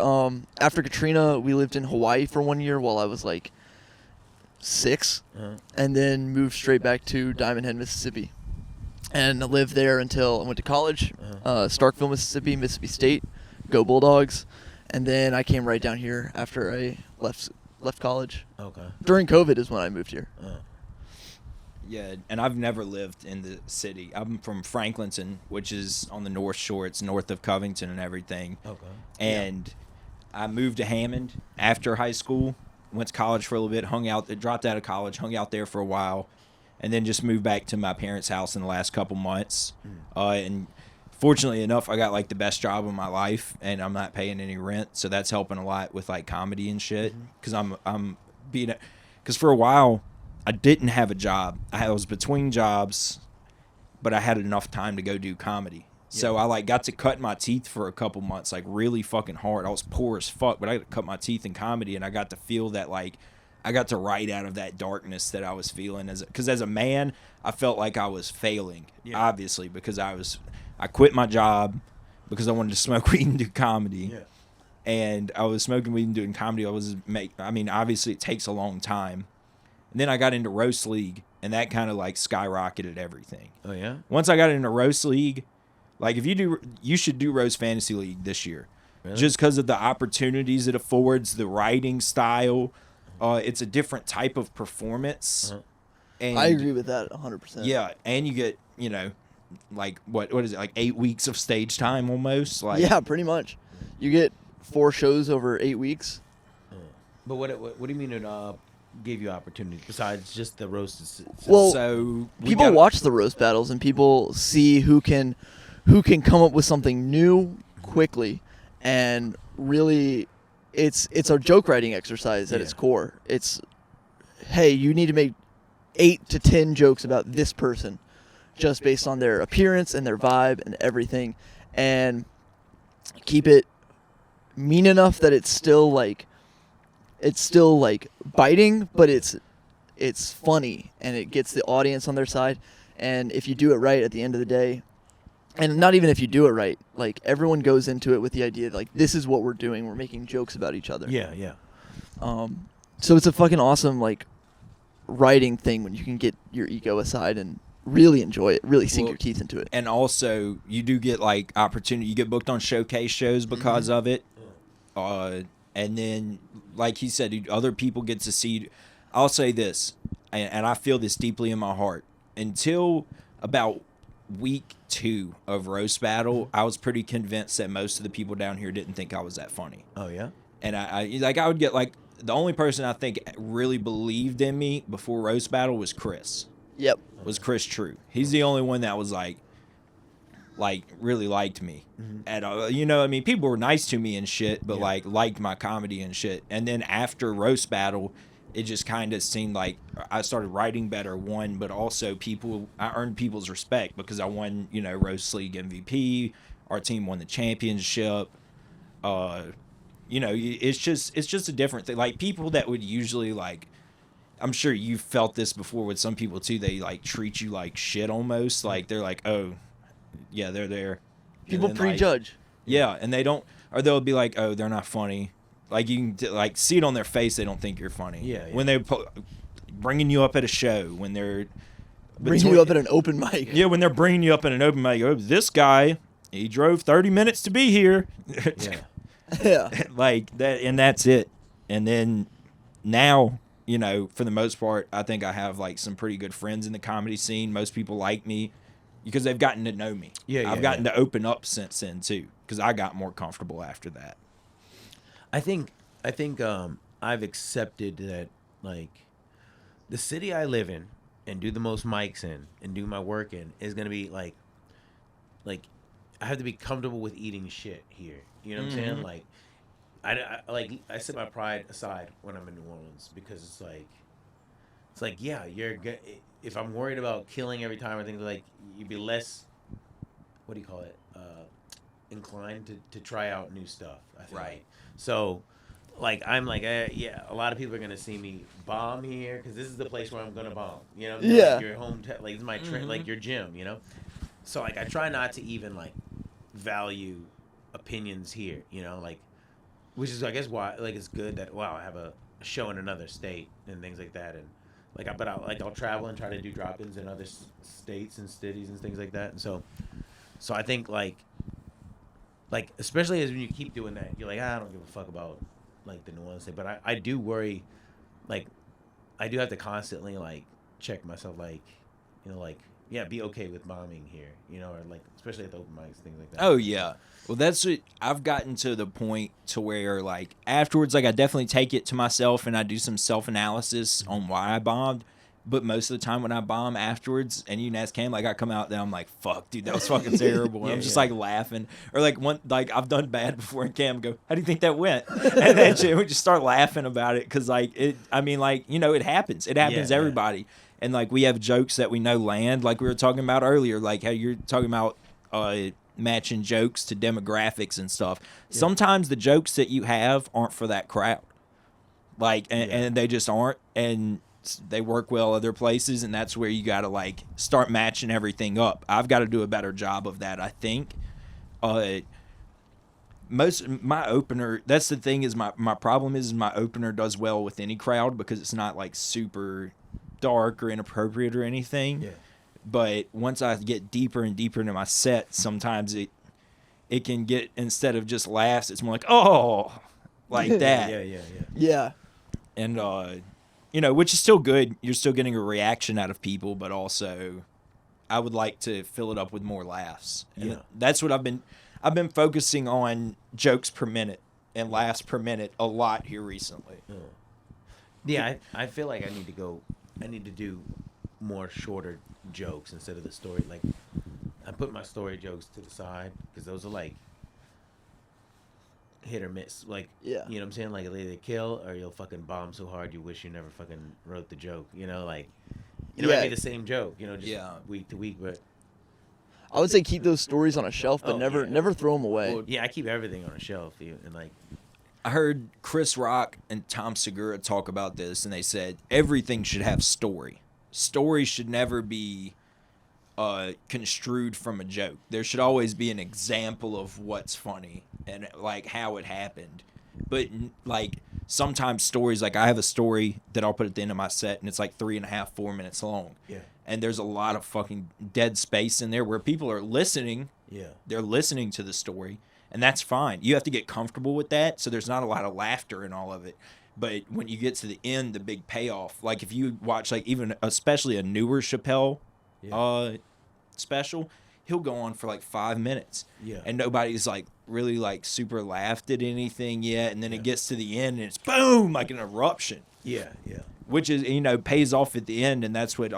after Katrina. We lived in Hawaii for 1 year while I was like 6, and then moved straight back to Diamond Head, Mississippi. And I lived there until I went to college, Starkville, Mississippi State. Go Bulldogs. And then I came right down here after I left college.
Okay.
During COVID is when I moved here.
Yeah, and I've never lived in the city. I'm from Franklinton, which is on the North Shore. It's north of Covington and everything.
Okay.
And I moved to Hammond after high school, went to college for a little bit, dropped out of college, hung out there for a while, and then just moved back to my parents' house in the last couple months. And fortunately enough, I got like the best job of my life, and I'm not paying any rent, so that's helping a lot with like comedy and shit. Because for a while, I didn't have a job. I was between jobs, but I had enough time to go do comedy. Yeah. So I like got to cut my teeth for a couple months, like really fucking hard. I was poor as fuck, but I got to cut my teeth in comedy, and I got to feel that like I got to write out of that darkness that I was feeling because as a man, I felt like I was failing, obviously, because I quit my job because I wanted to smoke weed and do comedy. Yeah. And I was smoking weed and doing comedy. Obviously it takes a long time. And then I got into Roast League, and that kind of like skyrocketed everything.
Oh yeah?
Once I got into Roast League, like you should do Roast Fantasy League this year. Really? Just because of the opportunities it affords, the writing style. It's a different type of performance. And
I agree with that 100%.
Yeah, and you get, like what is it, like 8 weeks of stage time almost? Like,
yeah, pretty much. You get 4 shows over 8 weeks.
But what do you mean it gave you opportunity besides just the roast?
Well,
so
people watch the roast battles and people see who can come up with something new quickly, and really it's a joke writing exercise at its core. It's, hey, you need to make 8 to 10 jokes about this person just based on their appearance and their vibe and everything, and keep it mean enough that it's still like biting, but it's funny and it gets the audience on their side. And if you do it right at the end of the day, and not even if you do it right, like everyone goes into it with the idea that like this is what we're doing, we're making jokes about each other.
Yeah.
So it's a fucking awesome like writing thing when you can get your ego aside and really enjoy it, really sink your teeth into it.
And also you do get like opportunity, you get booked on showcase shows because of it. And then, like he said, other people get to see. I'll say this, and I feel this deeply in my heart. Until about week 2 of Roast Battle, I was pretty convinced that most of the people down here didn't think I was that funny.
Oh, yeah?
And I would get, like, the only person I think really believed in me before Roast Battle was Chris.
Yep.
Was Chris True. He's the only one that was like, like really liked me.
Mhm.
And you know, I mean, people were nice to me and shit, but
Yeah.
like liked my comedy and shit. And then after roast battle, it just kind of seemed like I started writing better, one, but also I earned people's respect because I won, you know, roast league MVP. Our team won the championship. You know, it's just a different thing. Like people that would usually like, I'm sure you've felt this before with some people too. They like treat you like shit almost. Like they're like, oh, yeah, they're there.
People
And then, like,
prejudge.
yeah, and they don't, or they'll be like, oh, they're not funny. Like you can like see it on their face. They don't think you're funny.
Yeah, yeah.
When they're bringing you up at a show, when they're
Bring you up at an open mic.
yeah, when they're bringing you up in an open mic, oh, this guy, he drove 30 minutes to be here.
Yeah.
Yeah.
Like that, and that's it. And then now, you know, for the most part, I think I have like some pretty good friends in the comedy scene. Most people like me because they've gotten to know me.
Yeah,
I've gotten to open up since then too, because I got more comfortable after that.
I think I've accepted that, like, the city I live in and do the most mics in and do my work in is gonna be like I have to be comfortable with eating shit here. You know what I'm saying? Like, I set my pride aside when I'm in New Orleans because it's like yeah, if I'm worried about killing every time or things like, you'd be less, what do you call it, inclined to try out new stuff, I think.
Right.
So, like, I'm like, yeah, a lot of people are gonna see me bomb here because this is the place where I'm gonna bomb. You know,
Yeah.
like your home, like, this is my like your gym. You know, so like I try not to even like value opinions here. You know, like, which is I guess why like it's good that I have a show in another state and things like that, and like I'll travel and try to do drop-ins in other states and cities and things like that, and so I think like especially as when you keep doing that, you're like, I don't give a fuck about like the New Orleans thing, but I do worry, like I do have to constantly like check myself, like, you know, like, yeah, be okay with bombing here, you know, or like especially at the open mics, things like that.
Oh yeah. Well, that's what I've gotten to the point to where like afterwards, like I definitely take it to myself and I do some self-analysis on why I bombed. But most of the time when I bomb afterwards, and you can ask Cam, like I come out there, I'm like, fuck, dude, that was fucking terrible. And I'm just like laughing. Or like I've done bad before, and Cam go, how do you think that went? And then we just start laughing about it because like it happens. It happens to everybody. And like we have jokes that we know land, like we were talking about earlier, like how you're talking about matching jokes to demographics and stuff. Yeah. Sometimes the jokes that you have aren't for that crowd. Like and they just aren't, and they work well other places, and that's where you got to like start matching everything up. I've got to do a better job of that, I think. My opener, that's the thing, is my problem is my opener does well with any crowd because it's not like super dark or inappropriate or anything. Yeah. But once I get deeper and deeper into my set, sometimes it can get, instead of just laughs, it's more like, oh, like that.
Yeah.
And you know, which is still good. You're still getting a reaction out of people, but also I would like to fill it up with more laughs. And that's what I've been focusing on, jokes per minute and laughs per minute a lot here recently.
Yeah, I feel like I need to do more shorter jokes instead of the story. Like, I put my story jokes to the side because those are like hit or miss. Like, you know what I'm saying? Like, they kill, or you'll fucking bomb so hard you wish you never fucking wrote the joke. You know, like, it might be the same joke, you know, just week to week, but
I would say keep those stories on a shelf, but never throw them away.
Well, I keep everything on a shelf, and like,
I heard Chris Rock and Tom Segura talk about this, and they said everything should have story. Story should never be construed from a joke. There should always be an example of what's funny and like how it happened. But like sometimes stories, like I have a story that I'll put at the end of my set, and it's like 3.5, 4 minutes long. Yeah. And there's a lot of fucking dead space in there where people are listening. Yeah. They're listening to the story, and that's fine. You have to get comfortable with that, so there's not a lot of laughter in all of it. But when you get to the end, the big payoff, like if you watch like even especially a newer Chappelle special, he'll go on for like 5 minutes. Yeah. And nobody's like really like super laughed at anything yet, and then it gets to the end and it's boom, like an eruption. Yeah, yeah. Which is, you know, pays off at the end, and that's what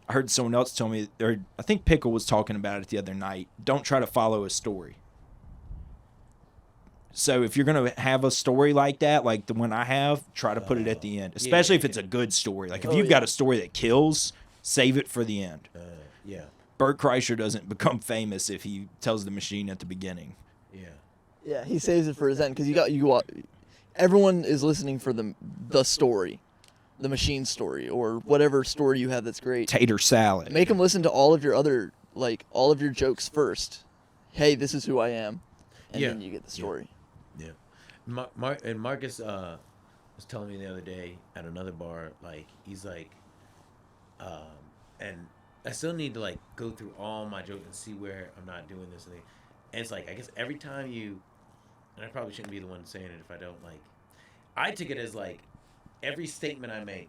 I heard someone else tell me, or I think Pickle was talking about it the other night. Don't try to follow a story. So if you're going to have a story like that, like the one I have, try to put it at the end, especially if it's a good story. Like if you've got a story that kills, save it for the end.
Yeah.
Bert Kreischer doesn't become famous if he tells the machine at the beginning.
Yeah.
Yeah, he saves it for his end because everyone is listening for the story, the machine story, or whatever story you have that's great.
Tater salad.
Make them listen to all of your all of your jokes first. Hey, this is who I am, and then you get the story.
Yeah. And Marcus was telling me the other day at another bar, like he's like, and I still need to like go through all my jokes and see where I'm not doing this thing. And it's like I guess every time you, and I probably shouldn't be the one saying it if I don't like. I took it as like every statement I make,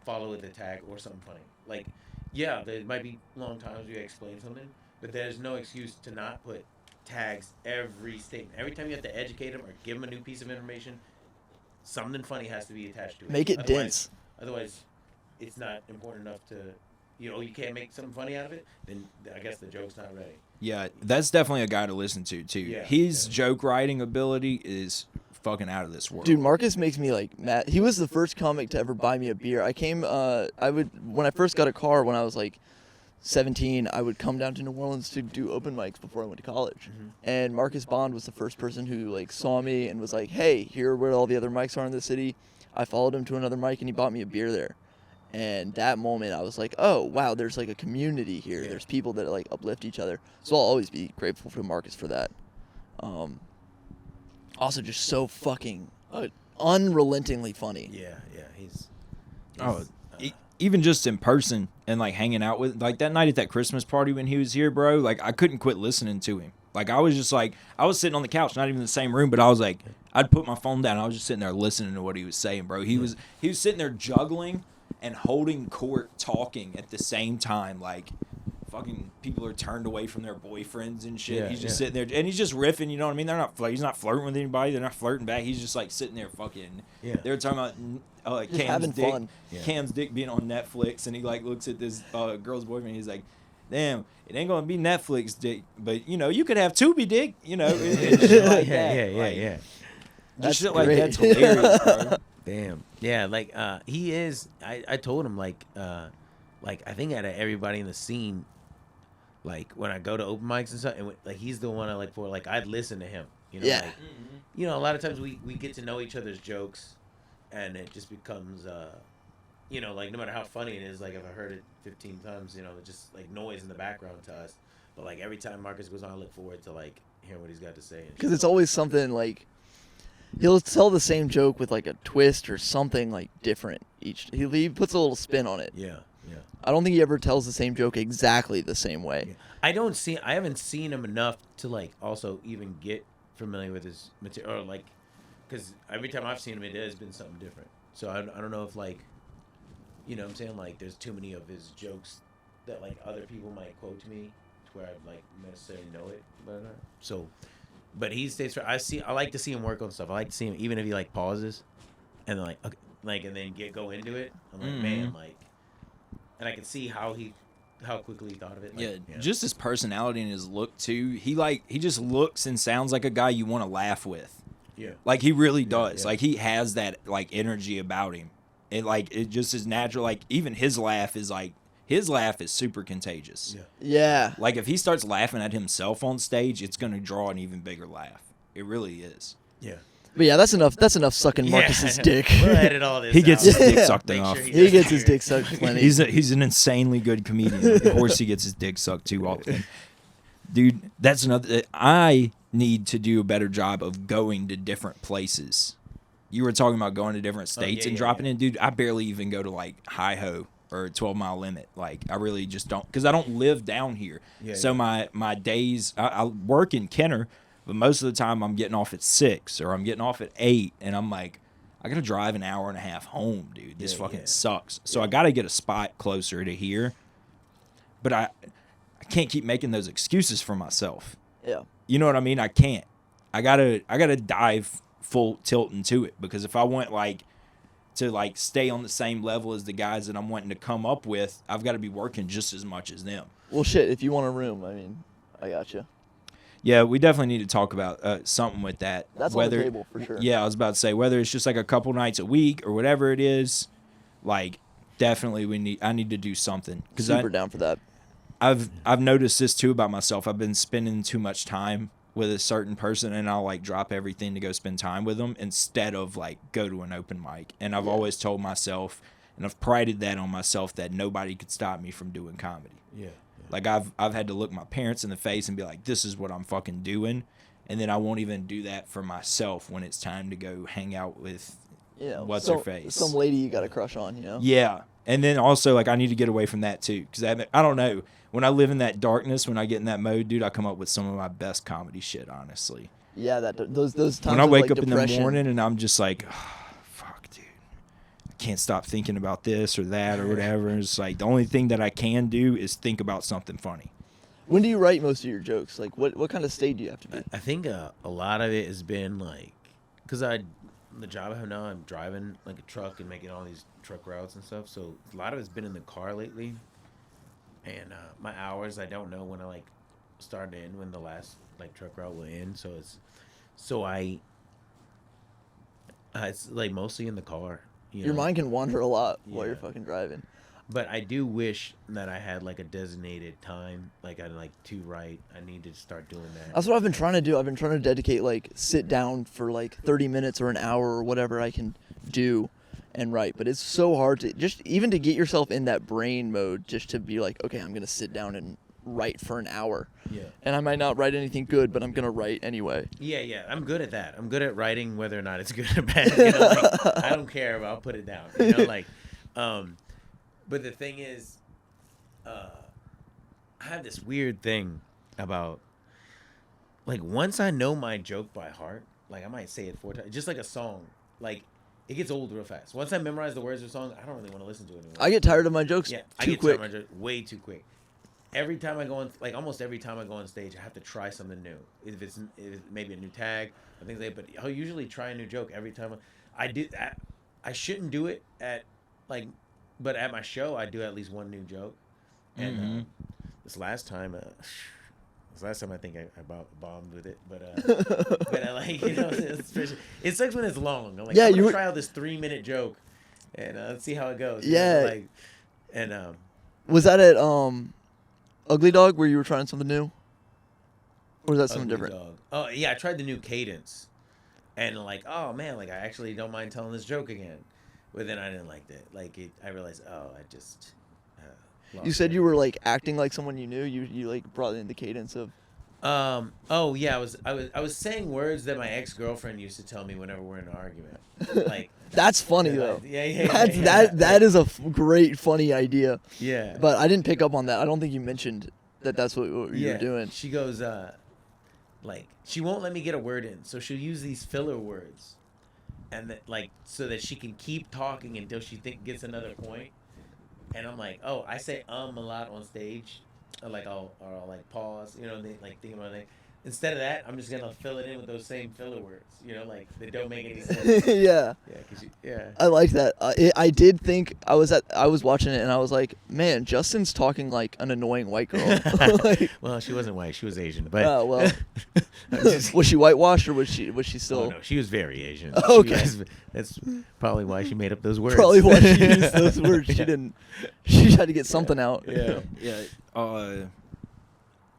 follow with a tag or something funny. Like, yeah, there might be long times you explain something, but there's no excuse to not put tags every statement. Every time you have to educate them or give them a new piece of information, something funny has to be attached to it.
Make it dense.
Otherwise, it's not important enough to, you can't make something funny out of it, then I guess the joke's not ready.
Yeah, that's definitely a guy to listen to, too.
Yeah,
His joke writing ability is fucking out of this world.
Dude, Marcus makes me like mad. He was the first comic to ever buy me a beer. When I first got a car when I was like 17, I would come down to New Orleans to do open mics before I went to college.
Mm-hmm.
And Marcus Bond was the first person who like saw me and was like, "Hey, here are where all the other mics are in the city." I followed him to another mic and he bought me a beer there. And that moment I was like, "Oh, wow, there's like a community here.
Yeah.
There's people that like uplift each other." So I'll always be grateful for Marcus for that. Also just so fucking unrelentingly funny.
Yeah, he's
even just in person and like hanging out with, like that night at that Christmas party when he was here, bro, like I couldn't quit listening to him. Like I was just like, I was sitting on the couch, not even in the same room, but I was like, I'd put my phone down. I was just sitting there listening to what he was saying, bro. He was sitting there juggling and holding court, talking at the same time. Like fucking people are turned away from their boyfriends and shit.
Yeah,
he's just sitting there and he's just riffing. You know what I mean? He's not flirting with anybody. They're not flirting back. He's just like sitting there fucking.
Yeah.
They were talking about
Just having fun.
Yeah.
Cam's dick being on Netflix, and he like looks at this girl's boyfriend. He's like, "Damn, it ain't gonna be Netflix dick, but you could have Tubi dick, and shit like that."
Yeah.
Just shit
great.
like that's hilarious, bro.
Damn. Yeah, like he is. I told him like I think out of everybody in the scene, like when I go to open mics and stuff, and like he's the one I like for. Like I'd listen to him.
Yeah.
Like, a lot of times we get to know each other's jokes, and it just becomes like no matter how funny it is, like if I heard it 15 times, it's just like noise in the background to us. But like every time Marcus goes on, I look forward to like hearing what he's got to say.
Because it's always something like he'll tell the same joke with like a twist or something like different each. He puts a little spin on it.
Yeah.
I don't think he ever tells the same joke exactly the same way.
Yeah. I haven't seen him enough to like also even get familiar with his material, or like, because every time I've seen him, it has been something different. So I don't know if like, what I'm saying, like there's too many of his jokes that like other people might quote to me to where I like necessarily know it. But he stays for. I like to see him work on stuff. I like to see him even if he like pauses, and like okay, like and then go into it. I'm like man, like, and I can see how quickly he thought of it. Like,
Just his personality and his look too. He just looks and sounds like a guy you want to laugh with.
Yeah.
Like he really does.
Yeah.
Like he has that like energy about him. And like it just is natural. Like even his laugh is super contagious.
Yeah.
Like if he starts laughing at himself on stage, it's gonna draw an even bigger laugh. It really is.
Yeah.
But yeah, that's enough sucking Marcus's dick.
We'll edit all this
He gets
out.
his dick sucked
Make
enough.
sure
He gets his dick sucked plenty.
He's an insanely good comedian. Of course he gets his dick sucked too often. Dude, that's another. I need to do a better job of going to different places. You were talking about going to different states and dropping in. Dude, I barely even go to like Hi-Ho or 12 Mile Limit. Like I really just don't, because I don't live down here. My days, I work in Kenner, but most of the time I'm getting off at 6 or I'm getting off at 8, and I'm like, I gotta drive an hour and a half home, dude. This fucking sucks. So I gotta get a spot closer to here. But I can't keep making those excuses for myself.
Yeah.
You know what I mean? I can't. I gotta dive full tilt into it, because if I went like to like stay on the same level as the guys that I'm wanting to come up with, I've got to be working just as much as them.
Well, shit, if you want a room, I mean, I got you.
Yeah, we definitely need to talk about something with that.
That's on the table for sure.
Yeah, I was about to say, whether it's just like a couple nights a week or whatever it is, like definitely I need to do something.
Super down for that.
I've noticed this too about myself. I've been spending too much time with a certain person, and I'll like drop everything to go spend time with them instead of like go to an open mic. And I've always told myself, and I've prided that on myself, that nobody could stop me from doing comedy.
Yeah.
Like I've had to look my parents in the face and be like, this is what I'm fucking doing. And then I won't even do that for myself when it's time to go hang out with what's her face.
Some lady you got a crush on, you know?
Yeah. And then also like I need to get away from that too. Because I don't know. When I live in that darkness, when I get in that mode, dude, I come up with some of my best comedy shit, honestly.
Yeah, those times
when I wake
like
up
depression.
in the morning and I'm just like, oh, fuck, dude. I can't stop thinking about this or that or whatever. It's like the only thing that I can do is think about something funny.
When do you write most of your jokes? Like, what kind of state do you have to be?
I think a lot of it has been like, because the job I have now, I'm driving like a truck and making all these truck routes and stuff. So a lot of it's been in the car lately. And my hours, I don't know when I like start to end, when the last like truck route will end. So it's like mostly in the car.
Your mind can wander a lot while
Yeah.
you're fucking driving.
But I do wish that I had like a designated time, like I like to write. I need to start doing that.
That's what I've been trying to do. I've been trying to dedicate, like, sit down for like 30 minutes or an hour or whatever I can do and write. But it's so hard to just even to get yourself in that brain mode, just to be like, okay, I'm gonna sit down and write for an hour.
Yeah.
And I might not write anything good, but I'm gonna write anyway.
Yeah. I'm good at that. I'm good at writing, whether or not it's good or bad. You know, like, I don't care, but I'll put it down. You know, like, but the thing is, I have this weird thing about, like, once I know my joke by heart, like, I might say it 4 times, just like a song, like, it gets old real fast. Once I memorize the words of a song, I don't really want to listen to it anymore.
I get tired of my jokes
I
too
get
quick.
tired of my jokes way too quick. Every time I go on, like, almost every time I go on stage, I have to try something new. If it's maybe a new tag, or things like that, but I'll usually try a new joke every time. I do that. I shouldn't do it at, like, but at my show, I do at least one new joke. And this last time I think I bombed with it, but I like, you know, it sucks when it's long. I'm like, I'm gonna try out this 3-minute joke, and let's see how it goes.
Yeah.
You know, like, and
Was that at Ugly Dog where you were trying something new? Or was that something
Ugly
different?
Dog. Oh yeah, I tried the new cadence, and like, oh man, like I actually don't mind telling this joke again. But then I didn't like that. Like I realized, I just.
You said you were like acting like someone you knew. You like brought in the cadence of.
Oh yeah, I was saying words that my ex-girlfriend used to tell me whenever we're in an argument. Like
that's funny though.
Yeah.
That is a great funny idea.
Yeah.
But I didn't pick up on that. I don't think you mentioned that's what you were doing.
She goes, like she won't let me get a word in, so she'll use these filler words, and that like so that she can keep talking until she gets another point. And I'm like, oh, I say a lot on stage, or like I'll like pause, you know, like think about it. Instead of that, I'm just gonna fill it in with those same filler words, you know, like they don't make any sense.
Yeah.
Yeah.
I like that. I did think I was watching it and I was like, man, Justin's talking like an annoying white girl. Like,
well, she wasn't white; she was Asian. But
oh well. Was she whitewashed or was she still?
Oh no, she was very Asian.
Okay.
That's probably why she made up those words.
Probably why she used those words. She had to get something out.
Yeah.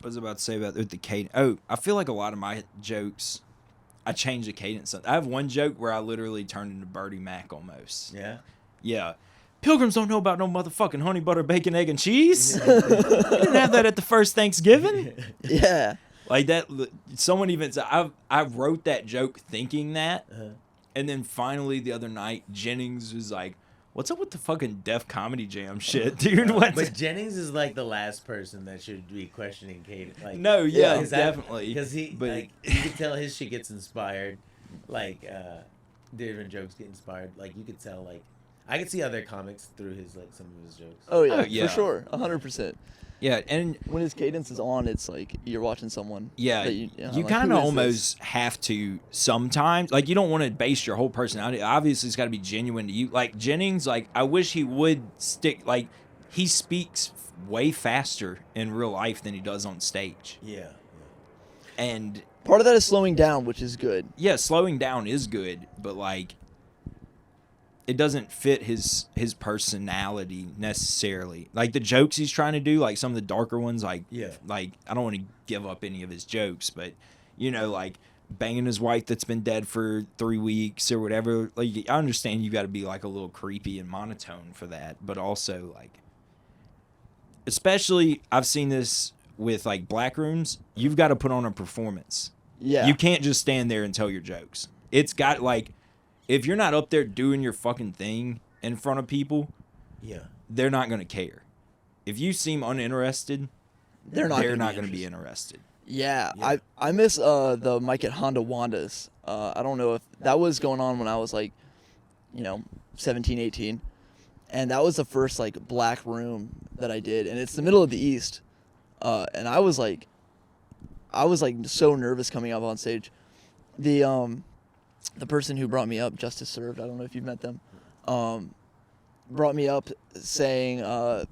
What was I about to say about the cadence? Oh, I feel like a lot of my jokes, I change the cadence. I have one joke where I literally turned into Bertie Mac almost.
Yeah.
Yeah. Pilgrims don't know about no motherfucking honey butter, bacon, egg, and cheese. You didn't have that at the first Thanksgiving.
Yeah.
Like that. Someone even said I wrote that joke thinking that, and then finally the other night Jennings was like, "What's up with the fucking Def Comedy Jam shit, dude?" What?
But Jennings is like the last person that should be questioning Kate. Like,
no, yeah, definitely.
Because you could tell his shit gets inspired, like different jokes get inspired. Like you could tell, like I could see other comics through his like some of his jokes.
Oh yeah, for sure, 100%.
Yeah, and
when his cadence is on, it's like you're watching someone.
yeah,
that
you
like,
kind
who
of
is this?
almost have to sometimes. Like, you don't want to base your whole personality. Obviously, it's got to be genuine to you. Like Jennings, like I wish he would stick. Like he speaks way faster in real life than he does on stage.
Yeah.
And
Part of that is slowing down, which is good.
yeah, slowing down is good, but like it doesn't fit his personality necessarily. Like the jokes he's trying to do, like some of the darker ones, like like I don't want to give up any of his jokes, but you know, like banging his wife that's been dead for 3 weeks or whatever. Like I understand you got to be like a little creepy and monotone for that, but also like, especially I've seen this with like black rooms. You've got to put on a performance.
Yeah.
You can't just stand there and tell your jokes. It's got like, if you're not up there doing your fucking thing in front of people, they're not going to care. If you seem uninterested,
They're not
going to
interested.
be interested.
Yeah. I miss the mic at Honda Wanda's. I don't know if that was going on when I was like, 17, 18. And that was the first like black room that I did, and it's the middle of the East. And I was like so nervous coming up on stage. The person who brought me up, Justice Served, I don't know if you've met them, brought me up saying,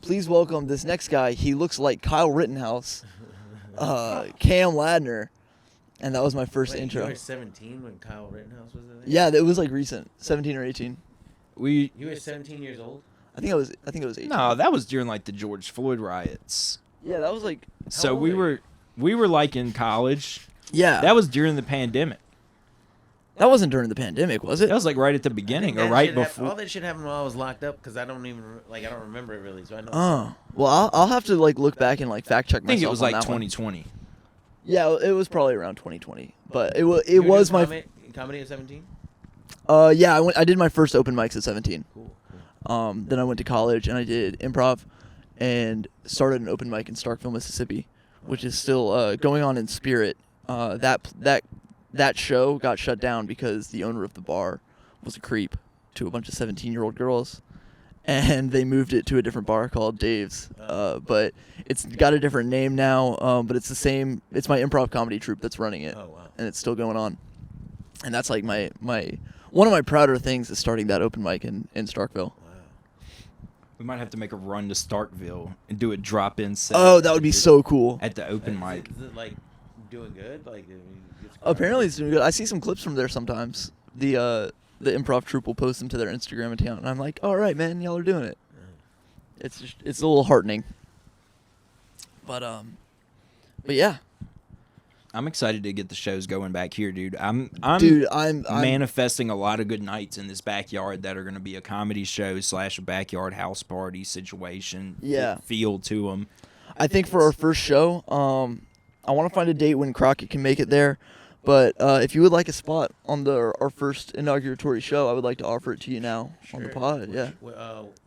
please welcome this next guy. He looks like Kyle Rittenhouse, Cam Ladner. And that was my first intro.
You were 17 when Kyle Rittenhouse was there?
Yeah, it was like recent, 17 or 18.
You were 17 years old?
I think it was 18.
No, that was during like the George Floyd riots.
Yeah, that was like.
So we were like in college.
Yeah.
That was during the pandemic.
That wasn't during the pandemic, was it?
That was like right at the beginning or right before.
All that shit happened while I was locked up because I don't remember it really. So I know.
Oh, well, I'll have to like look back and like fact check
I
myself.
think it was
on
like
that one.
2020.
Yeah, it was probably around 2020, but it
You were
was
doing
my.
comedy at 17.
Yeah, I did my first open mics at 17.
Cool.
Then I went to college and I did improv, and started an open mic in Starkville, Mississippi, which is still going on in spirit. That show got shut down because the owner of the bar was a creep to a bunch of 17-year-old girls, and they moved it to a different bar called Dave's. But it's got a different name now. But it's the same. It's my improv comedy troupe that's running it.
Oh, wow.
And it's still going on. And that's like my one of my prouder things is starting that open mic in Starkville.
We might have to make a run to Starkville and do a drop-in set.
Oh, that would be so cool.
At the open mic.
Is it like doing good? Like,
Apparently it's doing good. I see some clips from there sometimes. The improv troupe will post them to their Instagram account, and I'm like, all right, man, y'all are doing it. It's a little heartening. But yeah.
I'm excited to get the shows going back here, dude. I'm manifesting a lot of good nights in this backyard that are going to be a comedy show / a backyard house party situation.
Yeah.
Feel to them.
I think for our first show, I want to find a date when Crockett can make it there. But if you would like a spot on our first inauguratory show, I would like to offer it to you now on the pod. Yeah.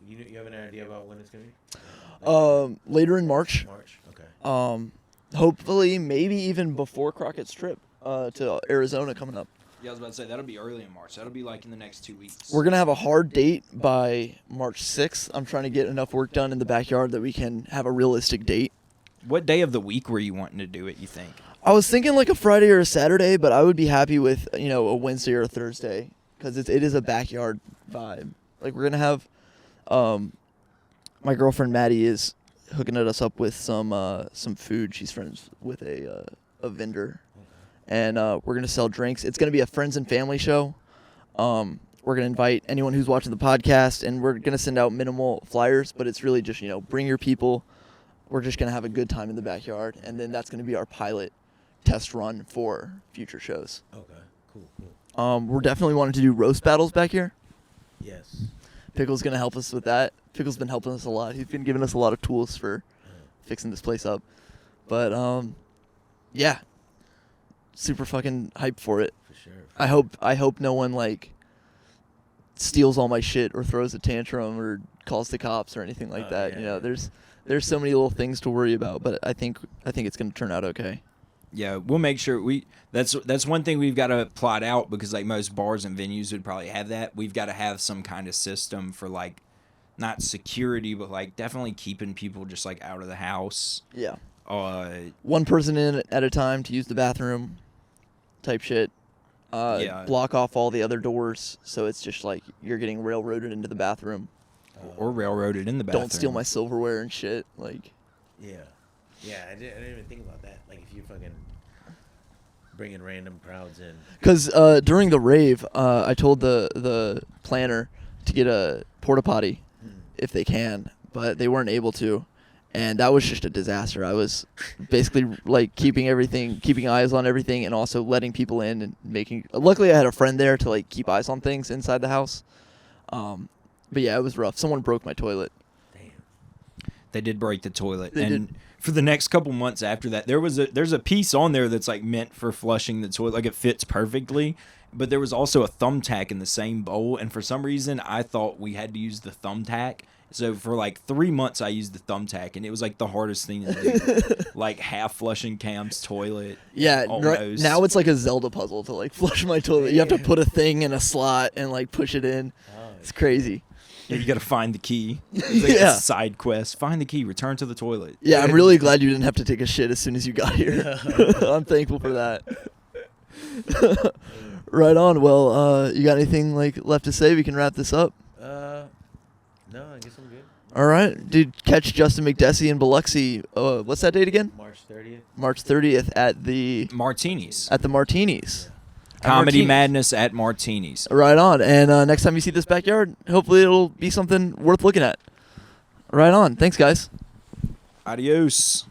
You have an idea about when it's gonna be?
Later in March.
March. Okay.
Hopefully, maybe even before Crockett's trip to Arizona coming up.
Yeah, I was about to say, that'll be early in March. That'll be like in the next 2 weeks.
We're going to have a hard date by March 6th. I'm trying to get enough work done in the backyard that we can have a realistic date.
What day of the week were you wanting to do it, you think?
I was thinking like a Friday or a Saturday, but I would be happy with, a Wednesday or a Thursday because it is a backyard vibe. Like, we're going to have my girlfriend Maddie is hooking us up with some food. She's friends with a vendor, and we're gonna sell drinks. It's gonna be a friends and family show. We're gonna invite anyone who's watching the podcast, and we're gonna send out minimal flyers. But it's really just bring your people. We're just gonna have a good time in the backyard, and then that's gonna be our pilot test run for future shows.
Okay. Cool.
We're definitely wanting to do roast battles back here.
Yes.
Pickle's gonna help us with that. Pickle's been helping us a lot. He's been giving us a lot of tools for fixing this place up. But yeah, super fucking hyped for it.
For sure.
I hope no one like steals all my shit or throws a tantrum or calls the cops or anything like that.
Yeah.
There's so many little things to worry about, but I think it's gonna turn out okay.
Yeah, we'll make sure that's one thing we've got to plot out because like most bars and venues would probably have that. We've got to have some kind of system for like not security, but like definitely keeping people just like out of the house.
Yeah.
Uh,
One person in at a time to use the bathroom type shit.
Yeah.
Block off all the other doors so it's just like you're getting railroaded into the bathroom.
or railroaded in the bathroom.
Don't steal my silverware and shit. Like,
Yeah. Yeah, I didn't even think about that. Like, if you fucking bringing random crowds in.
because during the rave, I told the planner to get a porta potty if they can, but they weren't able to, and that was just a disaster. I was basically like keeping eyes on everything, and also letting people in and making. Luckily, I had a friend there to like keep eyes on things inside the house. But yeah, it was rough. Someone broke my toilet.
Damn.
They did break the toilet,
They
and
did.
for the next couple months after that, there's a piece on there that's like meant for flushing the toilet, like it fits perfectly. But there was also a thumbtack in the same bowl, and for some reason, I thought we had to use the thumbtack. So for like 3 months, I used the thumbtack, and it was like the hardest thing to do, like half flushing Cam's toilet.
Yeah,
almost.
now it's like a Zelda puzzle to like flush my toilet. You have to put a thing in a slot and like push it in.
Oh,
It's crazy.
Yeah, you got to find the key. It's like
Yeah.
a side quest. Find the key. Return to the toilet.
Yeah, I'm really glad you didn't have to take a shit as soon as you got here. I'm thankful for that. Right on. Well, you got anything like left to say? We can wrap this up.
No, I guess I'm good.
All right, dude. Catch Justin Mekdessie in Biloxi. What's that date again?
March 30th.
March 30th at the
Martinis.
Martinis. At
Comedy
Martinis.
Madness at Martinis.
Right on. And next time you see this backyard, hopefully it'll be something worth looking at. Right on. Thanks, guys.
Adios.